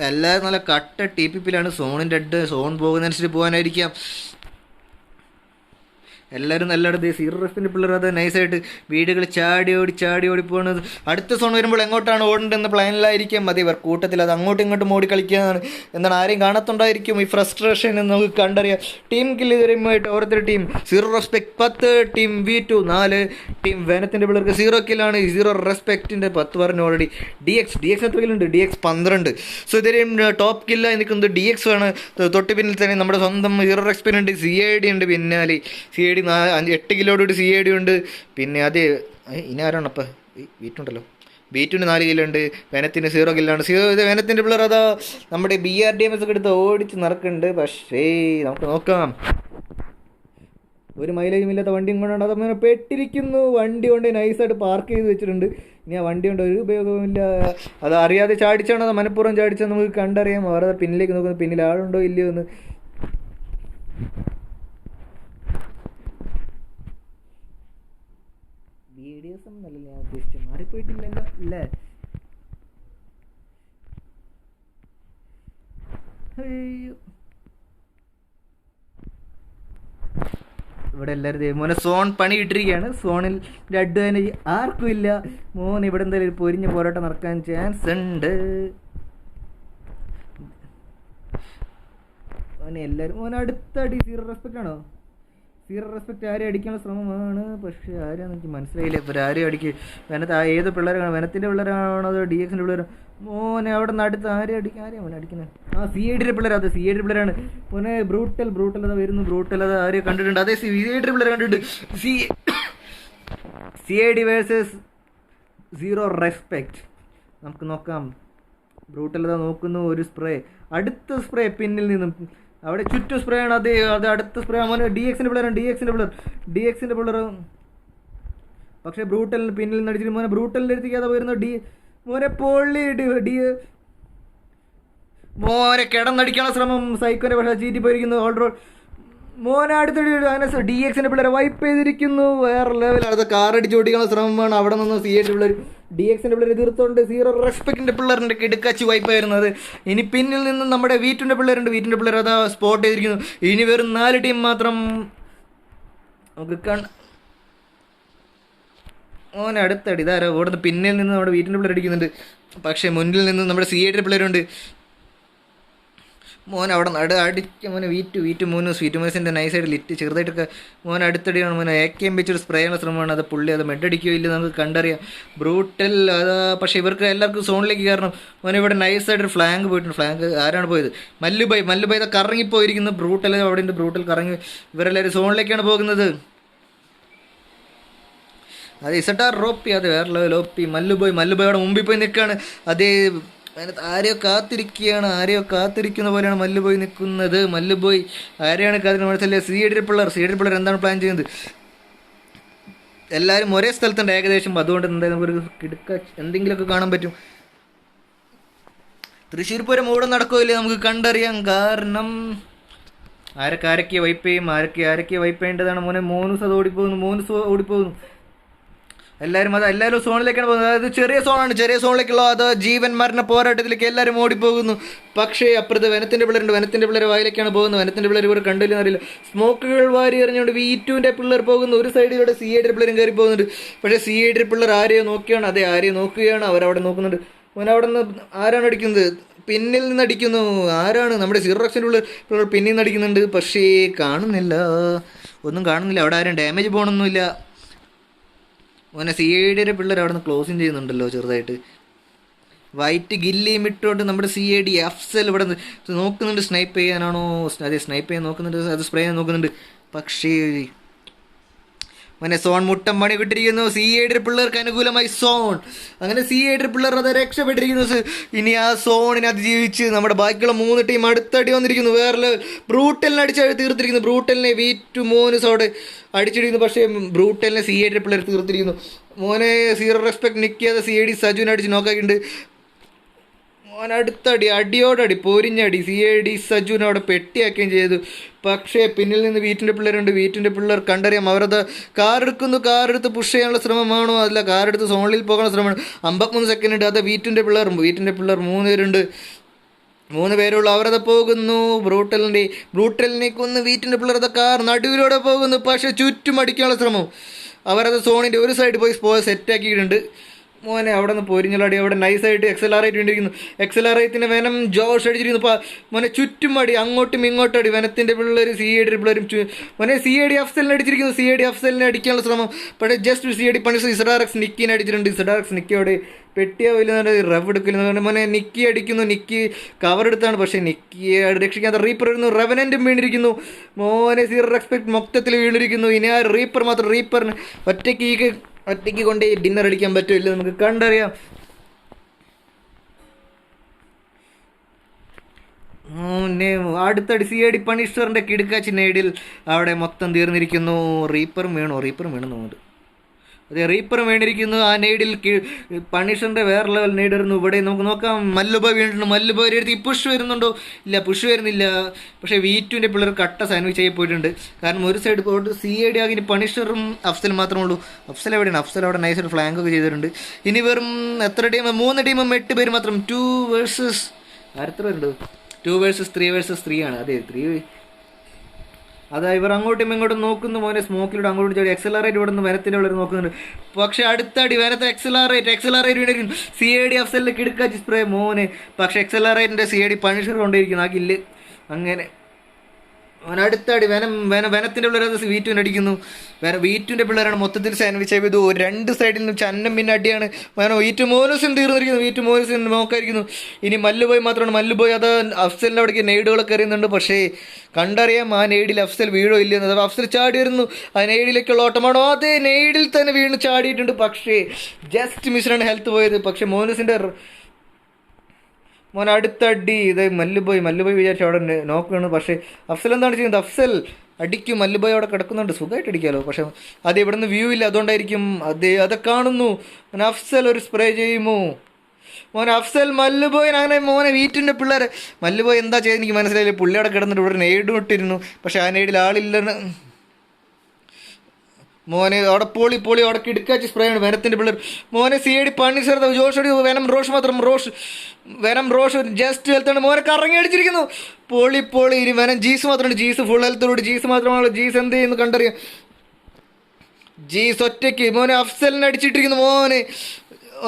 എല്ലാവരും നല്ല കട്ട TPപ്പിലാണ്. സോണിൻ്റെ സോൺ പോകുന്നതനുസരിച്ച് പോകാനായിരിക്കാം എല്ലാവരും. നല്ലയിടത്ത് സീറോ റെസ്റ്റിൻ്റെ പിള്ളേർ അത് നൈസായിട്ട് വീടുകൾ ചാടി ഓടി പോകുന്നത്. അടുത്ത സോൺ വരുമ്പോൾ എങ്ങോട്ടാണ് ഓടേണ്ടതെന്ന പ്ലാനിലായിരിക്കും. മതി ഇവർ കൂട്ടത്തിൽ അത് അങ്ങോട്ടും ഇങ്ങോട്ടും ഓടി കളിക്കുകയാണ്. എന്താണ് ആരെയും കാണത്തുണ്ടായിരിക്കും. ഈ ഫ്രസ്ട്രേഷൻ എന്ന് നമുക്ക് കണ്ടറിയാം. ടീം കില്ല് ഇതുവരെയുമായിട്ട് ഓരോരുത്തർ team zero respect 10, team V2 4, team വനത്തിൻ്റെ പിള്ളേർക്ക് 0 കില്ലാണ്. സീറോ റെസ്പെക്റ്റിൻ്റെ 10 പറഞ്ഞു ഓൾറെഡി. DX എത്ര കില്ലുണ്ട്? DX 12. സോ ഇതുവരെയും ടോപ്പ് കില്ലായി നിൽക്കുന്നത് DX ആണ്. തൊട്ട് പിന്നിൽ തന്നെ നമ്മുടെ സ്വന്തം സീറോ റെസ്പെക്റ്റ് ഉണ്ട്, CID ഉണ്ട്. പിന്നാലെ CID 8 കിലോയോടുകൂടി CID ഉണ്ട്. പിന്നെ അത് ഇനി ആരാണ്? അപ്പം V2 B2ന് 4 കില്ലുണ്ട്. വനത്തിന് 0 കില്ലാണ്. വനത്തിൻ്റെ പിള്ളേർ അതാ നമ്മുടെ BRDMS ഒക്കെ എടുത്ത് ഓടിച്ച് നടക്കുന്നുണ്ട്. പക്ഷേ നമുക്ക് നോക്കാം. ഒരു മൈലേജും ഇല്ലാത്ത വണ്ടിയും കൊണ്ടാണ് അതങ്ങനെ പെട്ടിരിക്കുന്നു. വണ്ടി കൊണ്ട് നൈസായിട്ട് പാർക്ക് ചെയ്ത് വെച്ചിട്ടുണ്ട്. ഇനി ആ വണ്ടി കൊണ്ട് ഒരു ഉപയോഗമില്ല. അത് അറിയാതെ ചാടിച്ചാണോ അത് മനഃപൂർവ്വം ചാടിച്ചാൽ നമുക്ക് കണ്ടറിയാം. അവരുടെ പിന്നിലേക്ക് നോക്കുന്നത് പിന്നിൽ ആളുണ്ടോ ഇല്ലയോ എന്ന്. BDSM എന്നല്ല ഞാൻ ഉദ്ദേശിച്ചത്. മാറിപ്പോയിട്ടില്ലല്ലോ അല്ലേ? ഇവിടെ എല്ലാവരും മോനെ സോൺ പണി ഇട്ടിരിക്കുകയാണ്. സോണിൽ അഡ്വാൻറ്റേജ് ആർക്കും ഇല്ല. മോൻ ഇവിടെ എന്തായാലും ഒരു പൊരിഞ്ഞ പോരാട്ടം നടക്കാൻ ചാൻസ് ഉണ്ട്. മോനെ എല്ലാവരും മോനെ അടുത്തടി സീറോ റെസ്പെക്റ്റ് ആണോ? സീറോ റെസ്പെക്റ്റ് ആരെയും അടിക്കാനുള്ള ശ്രമമാണ്. പക്ഷേ ആരെയാണെന്ന് എനിക്ക് മനസ്സിലായില്ല. ഇവർ ആരെയും അടിക്കുക ഏത് പിള്ളേരാണ്? വനത്തിൻ്റെ പിള്ളേരാണോ അതോ DXിൻ്റെ പിള്ളേരാണോ? മോനെ അവിടെ നിന്ന് അടുത്ത് ആരെയാണ് മോനെ അടിക്കുന്നത്? CIDയുടെ പിള്ളേർ. അത് CIDയുടെ പിള്ളേരാണ് മോനെ. ബ്രൂട്ടൽ അതാ വരുന്നു. ബ്രൂട്ടൽ അത് ആരെയും കണ്ടിട്ടുണ്ട്. അതേ CIDയുടെ പിള്ളേർ കണ്ടിട്ടുണ്ട്. CID versus zero respect. നമുക്ക് നോക്കാം. ബ്രൂട്ടൽ അതാ നോക്കുന്നു. ഒരു സ്പ്രേ, അടുത്ത സ്പ്രേ പിന്നിൽ നിന്നും അവിടെ ചുറ്റും സ്പ്രേ ആണ്. അത് അടുത്ത സ്പ്രേ മോനെ. DXിൻ്റെ പിള്ളേർ പക്ഷേ ബ്രൂട്ടൽ പിന്നിൽ നിന്ന് അടിച്ചിട്ട് മോനെ ബ്രൂട്ടലിൻ്റെ അടുത്തേക്ക് അതാ വരുന്നത്. മോനെ പൊള്ളി മോനെ കിടന്നടിക്കാനുള്ള ശ്രമം സൈക്കോനെ. പക്ഷേ ചീറ്റി പോയിരിക്കുന്നു. ഓൾറോഡ് മോനെ അടുത്തിടെ അങ്ങനെ DXിൻ്റെ പിള്ളേരെ വൈപ്പ് ചെയ്തിരിക്കുന്നു. വേറെ ലെവൽ. അടുത്ത കാർ അടിച്ച് ഓടിക്കാനുള്ള ശ്രമമാണ്. അവിടെ നിന്ന് CIDയുടെ പിള്ളേർ DXിൻ്റെ പിള്ളേർ എതിർത്തുകൊണ്ട് സീറോ റെസ്പെക്റ്റിൻ്റെ പിള്ളേരുടെ കിടക്കാച്ചി വൈപ്പായിരുന്നത്. ഇനി പിന്നിൽ നിന്ന് നമ്മുടെ വീട്ടിൻ്റെ പിള്ളേരുണ്ട്. വീട്ടിൻ്റെ പിള്ളേർ അതാ സ്പോട്ട് ചെയ്തിരിക്കുന്നു. ഇനി വെറും 4 ടീം മാത്രം. നമുക്ക് മോനെ അടുത്തടി ഇതാരോ ഇവിടുന്ന് പിന്നിൽ നിന്ന് നമ്മുടെ വീട്ടിൻ്റെ പിള്ളേർ അടിക്കുന്നുണ്ട്. പക്ഷേ മുന്നിൽ നിന്ന് നമ്മുടെ CA പിള്ളേരുണ്ട്. മോൻ അവിടെ അടിച്ച മോനെ വീറ്റു മൂന്ന് സ്വീറ്റ് മോസിൻ്റെ നൈസായിട്ട് ലിറ്റ് ചെറുതായിട്ടൊക്കെ മോൻ അടുത്തടിയാണ്. മോനെ AK വെച്ചൊരു സ്പ്രേ ചെയ്യുന്ന ശ്രമമാണ്. അത് പുള്ളി അത് മെഡടിക്കുകയോ ഇല്ല നമുക്ക് കണ്ടറിയാം. ബ്രൂട്ടൽ അതാ. പക്ഷേ ഇവർക്ക് എല്ലാവർക്കും സോണിലേക്ക് കയറണം. മോനെ ഇവിടെ നൈസായിട്ടൊരു ഫ്ലാങ്ക് പോയിട്ടുണ്ട്. ഫ്ലാങ്ക് ആരാണ് പോയത്? മല്ലുബായ് ഇതാ കറങ്ങിപ്പോയിരിക്കുന്നു. ബ്രൂട്ടൽ അവിടെ ഉണ്ട്. ബ്രൂട്ടൽ കറങ്ങി ഇവരെല്ലാവരും സോണിലേക്കാണ് പോകുന്നത്. അത് ഇസട്ടാർ റോപ്പി, അത് വേറെ ലെവൽ OP. മല്ലുബോയ് അവിടെ മുമ്പിൽ പോയി നിൽക്കുകയാണ്. അതേ അതിനകത്ത് ആരെയോ കാത്തിരിക്കുന്ന പോലെയാണ് മല്ലുബോയ് നിൽക്കുന്നത്. മല്ലുബോയ് ആരെയാണ് മനസ്സിലെ CA പിള്ളേർ എന്താണ് പ്ലാൻ ചെയ്യുന്നത്? എല്ലാവരും ഒരേ സ്ഥലത്തുണ്ട് ഏകദേശം. അതുകൊണ്ട് എന്തായാലും നമുക്കൊരു എന്തെങ്കിലുമൊക്കെ കാണാൻ പറ്റും. തൃശ്ശൂർ പൂരം മൂടെ നടക്കുകയില്ലേ നമുക്ക് കണ്ടറിയാം. കാരണം ആരൊക്കെ വൈപ്പ് ചെയ്യും, ആരൊക്കെ വൈപ്പ് ചെയ്യേണ്ടതാണ്. മോനൂസ് അത് ഓടിപ്പോകുന്നു. എല്ലാവരും സോണിലേക്കാണ് പോകുന്നത്. അതായത് ചെറിയ സോണിലേക്കുള്ള അത് ജീവൻ മരണ പോരാട്ടത്തിലേക്ക് എല്ലാവരും ഓടിപ്പോകുന്നു. പക്ഷേ അപ്പുറത്ത് വനത്തിൻ്റെ പിള്ളേർ വായിലേക്കാണ് പോകുന്നത്. വനത്തിൻ്റെ പിള്ളേർ ഇവർ കണ്ടില്ലെന്ന് അറിയില്ല. സ്മോക്കുകൾ വാരി എറിഞ്ഞുകൊണ്ട് V2 പിള്ളേർ പോകുന്നു. ഒരു സൈഡിലൂടെ CA പിള്ളേരും കയറി പോകുന്നുണ്ട്. പക്ഷേ CA പിള്ളേർ ആരെയോ നോക്കുകയാണ്. അവരവിടെ നോക്കുന്നുണ്ട്. അവിടെ നിന്ന് ആരാണ് അടിക്കുന്നത്? പിന്നിൽ നിന്ന് അടിക്കുന്നു. ആരാണ്? നമ്മുടെ സിറക്സിൻ്റെ പിള്ളേർ പിന്നിൽ നിന്ന് അടിക്കുന്നുണ്ട്. പക്ഷേ ഒന്നും കാണുന്നില്ല. അവിടെ ആരും ഡാമേജ് പോകണമൊന്നുമില്ല. CA പിള്ളേർ അവിടെ നിന്ന് ക്ലോസിങ് ചെയ്യുന്നുണ്ടല്ലോ ചെറുതായിട്ട്. വൈറ്റ് ഗില്ലിയും ഇട്ടുകൊണ്ട് നമ്മുടെ CAD അഫ്സൽ ഇവിടെ നോക്കുന്നുണ്ട്. സ്നൈപ്പ് ചെയ്യാനാണോ? അതെ, സ്നൈപ്പ് ചെയ്യാൻ നോക്കുന്നുണ്ട്. അത് സ്പ്രേ ചെയ്യാൻ നോക്കുന്നുണ്ട്. പക്ഷേ സോൺ മുട്ടം പണി വിട്ടിരിക്കുന്നു. CA പിള്ളേർക്ക് അനുകൂലമായി സോൺ. അങ്ങനെ CA പിള്ളേർ അത് രക്ഷപ്പെട്ടിരിക്കുന്നു. ഇനി ആ സോണിനെ അതിജീവിച്ച് നമ്മുടെ ബാക്കിയുള്ള 3 ടീം അടുത്തടി വന്നിരിക്കുന്നു. വേറെ ബ്രൂട്ടലിനെ തീർത്തിരിക്കുന്നു. ബ്രൂട്ടലിനെ V2 മോനസ് അവിടെ അടിച്ചിരിക്കുന്നു. പക്ഷേ ബ്രൂട്ടലിനെ CA പിള്ളേർ തീർത്തിരിക്കുന്നു. മോനെ സീറോ റെസ്പെക്ട് നിൽക്കാതെ CAD സജുവിനെ അടിച്ച് നോക്കാക്കിയിട്ടുണ്ട്. അടുത്തടി അടിയോടടി പൊരിഞ്ഞടി CAD സജുവിനെ അവിടെ പെട്ടിയാക്കുകയും ചെയ്തു. പക്ഷേ പിന്നിൽ നിന്ന് വീറ്റിൻ്റെ പിള്ളേർ കണ്ടറിയാം. അവരത് കാറെടുത്ത് പുഷ് ചെയ്യാനുള്ള ശ്രമമാണോ? അല്ല, കാറെടുത്ത് സോണിൽ പോകാനുള്ള ശ്രമമാണ്. 53 സെക്കൻഡ് ഉണ്ട്. അത് വീറ്റിൻ്റെ പിള്ളേർ 3 പേരുണ്ട്. 3 പേരുള്ളൂ. അവരത് പോകുന്നു. ബ്രൂട്ടലിനെ കൊന്ന് വീറ്റിൻ്റെ പിള്ളേർ അത് കാർ നടുവിലൂടെ പോകുന്നു. പക്ഷേ ചുറ്റും അടിക്കാനുള്ള ശ്രമം. അവരത് സോണിൻ്റെ ഒരു സൈഡ് പോയി സെറ്റാക്കിയിട്ടുണ്ട്. അവിടെ നിന്ന് പൊരിഞ്ഞലടി. അവിടെ നൈസായിട്ട് XLR8 വേണ്ടിയിരിക്കുന്നു. XLR8 venom Josh അടിച്ചിരിക്കുന്നു. ചുറ്റും അടി, അങ്ങോട്ടും ഇങ്ങോട്ടും അടി. വനത്തിൻ്റെ പിള്ളേർ CA പിള്ളേരും CAD അഫ്സലിനെ അടിച്ചിരിക്കുന്നു. CAD അഫ്സലിനെ അടിക്കാനുള്ള ശ്രമം. പക്ഷേ ജസ്റ്റ് CAD പണിസ് ഇസഡാറക്സ് നിക്കിനെ അടിച്ചിട്ടുണ്ട്. ഇസഡാറക്സ് നിക്കി അവിടെ പെട്ടിയാവില്ല. റവ് എടുക്കില്ല. നിക്കി അടിക്കുന്നു. നിക്കി കവർ എടുത്താണ്. പക്ഷേ നിക്കിയെ രക്ഷിക്കാത്ത റീപ്പർ വരുന്നു. റെവനൻറ്റും വീണിരിക്കുന്നു. സീറോ റെസ്പെക്ട് മൊത്തത്തിൽ വീണിരിക്കുന്നു. ഇനി ആ റീപ്പറിന് ഒറ്റയ്ക്ക് കൊണ്ട് ഡിന്നർ അടിക്കാൻ പറ്റില്ല നമുക്ക് കണ്ടറിയാം. അടുത്തടി CAD പണിഷറിൻ്റെ കിടുക്കാച്ചി നേടിൽ അവിടെ മൊത്തം തീർന്നിരിക്കുന്നു. റീപ്പറും വീണെന്നുണ്ട്. അതെ, റീപ്പറും വീണിരിക്കുന്നു. ആ നെയ്ഡിൽ പണിഷറിൻ്റെ വേറെ ലെവൽ നെയ്ഡായിരുന്നു. ഇവിടെ നമുക്ക് നോക്കാം. മല്ലുബോയ് വീണിട്ടുണ്ട്. മല്ലുബോയ് എടുത്ത് പുഷ് വരുന്നുണ്ടോ? ഇല്ല, പുഷ് വരുന്നില്ല. പക്ഷേ V2 പിള്ളേർ കട്ട സാൻഡ്വിച്ച് ചെയ്ത് പോയിട്ടുണ്ട്. കാരണം ഒരു സൈഡ് പോയിട്ട് CAD ആകിന് പണിഷറും അഫ്സൽ മാത്രമേ ഉള്ളൂ. അഫ്സൽ എവിടെയാണ്? അഫ്സൽ അവിടെ നൈസായിട്ട് ഫ്ലാങ്ക് ഒക്കെ ചെയ്തിട്ടുണ്ട്. ഇനി വെറും എത്ര ടീം? 3 ടീമും 8 പേര് മാത്രം. 2 vs ആരെത്ര പേരുണ്ട്? 2 vs 3 ആണ്. അതെ, 3. അതാ ഇവർ അങ്ങോട്ടും ഇങ്ങോട്ടും നോക്കുന്നു. സ്മോക്കിലൂടെ അങ്ങോട്ടും ചാടി. XLR8 ഇവിടെ നിന്ന് വനത്തിൻ്റെ ഉള്ളിൽ നോക്കുന്നുണ്ട്. പക്ഷേ അടുത്തടി വനത്തെ XLR8 വീണിരിക്കുന്നു. CAD അഫ്സലിൻ്റെ കിടുക്കാച്ചി സ്പ്രേ പക്ഷേ XLR8 CAD പണിഷർ കൊണ്ടിരിക്കുന്നു. ആ കില്ല് അങ്ങനെ അടുത്തടി വനത്തിൻ്റെ പിള്ളേർ V2 അടിക്കുന്നു. V2 പിള്ളേരാണ് മൊത്തത്തിൽ സാൻഡ്വിച്ച് ചെയ്തു. 2 സൈഡിൽ നിന്നും ചന്നം പിന്നെ അടിയാണ്. V2 മോനൂസിന് തീർന്നിരിക്കുന്നു. V2 മോനൂസിന് നോക്കായിരിക്കുന്നു. ഇനി മല്ലുബോയ് മാത്രമാണ്. മല്ലുബോയ് അത് അഫ്സലിൻ്റെ അവിടേക്ക് നെയ്ഡുകളൊക്കെ എറിയുന്നുണ്ട്. പക്ഷേ കണ്ടറിയാം ആ നെയ്ഡിൽ അഫ്സൽ വീഴോ ഇല്ലെന്നത്. അഫ്സൽ ചാടി വരുന്നു. ആ നെയ്ഡിലേക്കുള്ള ഓട്ടമാണോ? അതേ, നെയ്ഡിൽ തന്നെ വീണ് ചാടിയിട്ടുണ്ട്. പക്ഷേ ജസ്റ്റ് മിസ്സിനാണ് ഹെൽത്ത് പോയത്. പക്ഷേ മോനൂസിൻ്റെ അടുത്തടി. ഇത് മല്ലുബോയ് വിചാരിച്ചു അവിടെ നോക്കുകയാണ്. പക്ഷേ അഫ്സൽ എന്താണ് ചെയ്യുന്നത്? അഫ്സൽ അടിക്കും. മല്ലുബോയ് അവിടെ കിടക്കുന്നുണ്ട്. സുഖമായിട്ട് അടിക്കാമല്ലോ. പക്ഷെ അത് ഇവിടെ നിന്ന് വ്യൂ ഇല്ല. അതുകൊണ്ടായിരിക്കും. അത് കാണുന്നു. അഫ്സൽ ഒരു സ്പ്രേ ചെയ്യുമോ? അഫ്സൽ മല്ലുബോയ് അങ്ങനെ V2 പിള്ളേർ മല്ലുബോയ് എന്താ ചെയ്ത് എനിക്ക് മനസ്സിലായില്ല. പുള്ളി അവിടെ കിടന്നിട്ട് ഇവിടെ നെയ്ഡ് ഇട്ടിരുന്നു. പക്ഷെ ആ നെയ്ഡിൽ ആളില്ലെന്ന് അവിടെ പോളി അവിടെ കിടക്കാച്ച് സ്പ്രേ ആണ് വനത്തിൻ്റെ പിള്ളേർ. CAD Punisher Josh Venom Rosh just ഹെൽത്താണ്. കറങ്ങി അടിച്ചിരിക്കുന്നു. പോളി ഇനി വെനം ജീസ് മാത്രമാണ്. ജീസ് ഫുൾ ഹെൽത്തോട് ജീസ് മാത്രമാണ്. ജീസ് എന്ത് ചെയ്യുന്നു കണ്ടറിയാം. ജീസ് ഒറ്റയ്ക്ക് മോനെ അഫ്സലിനെ അടിച്ചിട്ടിരിക്കുന്നു മോനെ.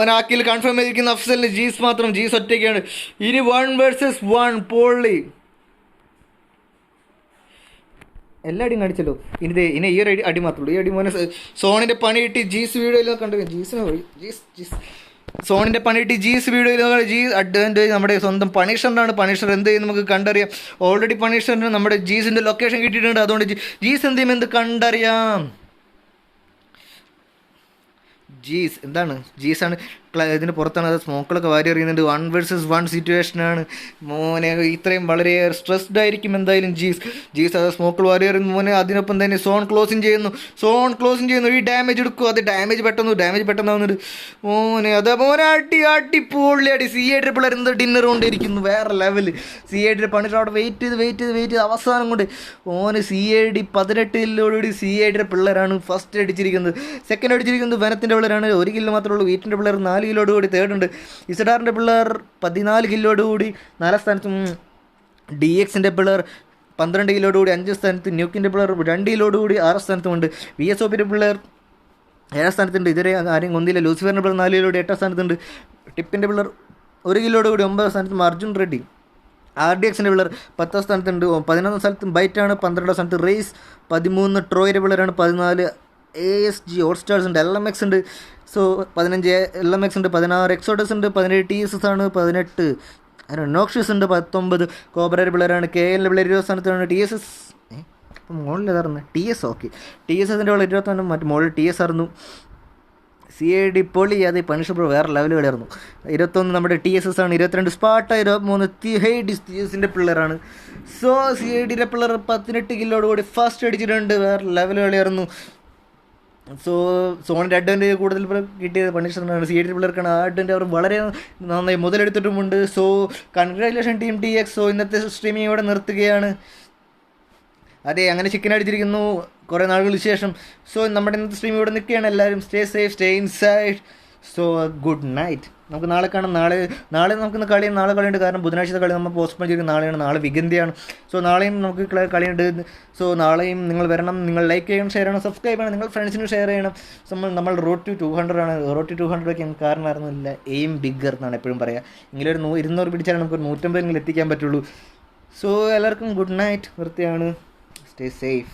ഒരാക്കിൽ കൺഫേം ചെയ്തിരിക്കുന്ന അഫ്സലിന് ജീസ് മാത്രം. ജീസ് ഒറ്റയ്ക്കാണ്. ഇനി 1 vs 1 പൊള്ളി. എല്ലാ അടിയും കാണിച്ചല്ലോ. ഇനി ഈ ഒരു അടി മാത്രമേ ഉള്ളൂ. ഈ അടി മോനെ സോണിൻ്റെ പണി കിട്ടി. ജീസ് വീഡിയോയിൽ കണ്ടു. സോണിൻ്റെ പണി കിട്ടി. ജീസ് വീഡിയോയിൽ ജീസ് അഡ്വാൻറ്റേജ് നമ്മുടെ സ്വന്തം പണിഷറിനാണ്. പണിഷർ എന്ത് ചെയ്യും നമുക്ക് കണ്ടറിയാം. ഓൾറെഡി പണിഷറിന് നമ്മുടെ ജീസിൻ്റെ ലൊക്കേഷൻ കിട്ടിയിട്ടുണ്ട്. അതുകൊണ്ട് ജീസ് എന്ത് ചെയ്യും എന്ത് കണ്ടറിയാം. ജീസ് എന്താണ് ജീസാണ് ഇതിന് പുറത്താണ്. അത് സ്മോക്കുകളൊക്കെ വാരി എറിയുന്നുണ്ട്. 1 vs 1 സിറ്റുവേഷനാണ് മോനെ. ഇത്രയും വളരെ സ്ട്രെസ്ഡ് ആയിരിക്കും എന്തായാലും ജീസ് അത് സ്മോക്കുകൾ വാരി എറിയുന്നു മോനെ. അതിനൊപ്പം തന്നെ സോൺ ക്ലോസിങ് ചെയ്യുന്നു. ഈ ഡാമേജ് എടുക്കും. അത് ഡാമേജ് പെട്ടെന്നാവുന്നുണ്ട് മോനെ. അതാ മോനെ അടി പൊള്ളി അടി. CA പിള്ളേർ എന്താ ഡിന്നർ കൊണ്ടിരിക്കുന്നു വേറെ ലെവല്. CA പണിട്ട് അവിടെ വെയിറ്റ് ചെയ്ത് അവസാനം കൊണ്ട് മോനെ CAD 18 CA പിള്ളേരാണ് ഫസ്റ്റ് അടിച്ചിരിക്കുന്നത്. സെക്കൻഡ് അടിച്ചിരിക്കുന്നത് വനത്തിൻ്റെ പിള്ളേരാണ്. 1 കിലോ മാത്രമേ ഉള്ളൂ. വീറ്റിൻ്റെ പിള്ളേർ 4 കിലോട് കൂടി തേർഡുണ്ട്. ഇസഡാറിൻ്റെ പിള്ളേർ 14 കിലോട് കൂടി 4 സ്ഥാനത്തും. DXൻ്റെ പിള്ളേർ 12 കിലോട് കൂടി 5 സ്ഥാനത്ത്. ന്യൂക്കിൻ്റെ പിള്ളേർ 2 കിലോട് കൂടി 6 സ്ഥാനത്തുമുണ്ട്. VSOPൻ്റെ പിള്ളേർ 7 സ്ഥാനത്തുണ്ട്. ഇതുവരെ ആരെയും കൊന്നില്ല. ലൂസിഫറിൻ്റെ പിള്ളേർ 4 കിലോട് 8 സ്ഥാനത്തുണ്ട്. ടിപ്പിൻ്റെ പിള്ളേർ 1 കിലോട് കൂടി 9 സ്ഥാനത്തും. അർജുൻ റെഡ്ഡി RDXൻ്റെ പിള്ളേർ 10 സ്ഥാനത്തുണ്ട്. 11 സ്ഥലത്തും ബൈറ്റാണ്. 12 സ്ഥാനത്ത് റേസ്. 13 ട്രോയുടെ പിള്ളേരാണ്. 14 ASG ഓൾ സ്റ്റാർസ് ഉണ്ട്. LMX ഉണ്ട്. സോ 15 LMX ഉണ്ട്. 16 എക്സോഡസ് ഉണ്ട്. 17 TSS ആണ്. 18 നോക്ഷ്യസ് ഉണ്ട്. 19 കോബ്രയുടെ പിള്ളേരാണ്. KL പിള്ളേർ 20 സ്ഥാനത്താണ്. TSS ഇപ്പം മുകളിൽ ഏതായിരുന്നു TS. ഓക്കെ TSSൻ്റെ പിള്ളേർ 21. മറ്റു മുകളിൽ TS ആയിരുന്നു. CAD പൊളി. അത് പണിഷർ വേറെ ലെവൽ കളിയായിരുന്നു. 21 നമ്മുടെ TSS ആണ്. 22 സ്പാട്ട. 23 TSൻ്റെ പിള്ളേരാണ്. സോ CADയുടെ പിള്ളേർ 18 കിലോട് കൂടി ഫസ്റ്റ് അടിച്ചിട്ടുണ്ട്. വേറെ ലെവൽ കളിയായിരുന്നു. സോണിൻ്റെ അഡ്വാൻറ്റേജ് കൂടുതൽ കിട്ടിയത് പണിഷറിനാണ്. CAD പിള്ളേർക്കാണ് ആ അഡ്വാൻറ്റേജ്. അവർ വളരെ നന്നായി മുതലെടുത്തിട്ടുമുണ്ട്. So congratulation team TX. So ഇന്നത്തെ സ്ട്രീമിംഗ് ഇവിടെ നിർത്തുകയാണ്. അതെ അങ്ങനെ ചിക്കൻ അടിച്ചിരിക്കുന്നു കുറേ നാളുകൾക്ക് ശേഷം. സോ നമ്മുടെ ഇന്നത്തെ സ്ട്രീം ഇവിടെ നിൽക്കുകയാണ്. എല്ലാവരും stay safe, stay inside. So good night. നമുക്ക് നാളെ കാണാം. നാളെ നമുക്കിന്ന് കളിയും. നാളെ കളിയുണ്ട്. കാരണം ബുധനാഴ്ചത്തെ കളി നമ്മൾ പോസ്റ്റ്പോൺ ചെയ്ത് നാളെയാണ്. നാളെ വിഗന്തിയാണ്. സോ നാളെയും നമുക്ക് കളിയുണ്ട്. സോ നാളെയും നിങ്ങൾ വരണം. നിങ്ങൾ ലൈക്ക് ചെയ്യണം, ഷെയർ ചെയ്യണം, സബ്സ്ക്രൈബ് ചെയ്യണം. നിങ്ങൾ ഫ്രണ്ട്സിന് ഷെയർ ചെയ്യണം. നമ്മൾ റോഡ് ടു 200 ആണ്. റോഡ് ടു 200 ഒക്കെ നമുക്ക് കാരണമായിരുന്നില്ല. എയിം ബിഗ്ഗർ എന്നാണ് എപ്പോഴും പറയുക. ഇങ്ങനെ ഒരു 200 പിടിച്ചാൽ നമുക്ക് 150 എത്തിക്കാൻ പറ്റുള്ളൂ. സോ എല്ലാവർക്കും ഗുഡ് നൈറ്റ്. വൃത്തിയാണ്. Stay safe.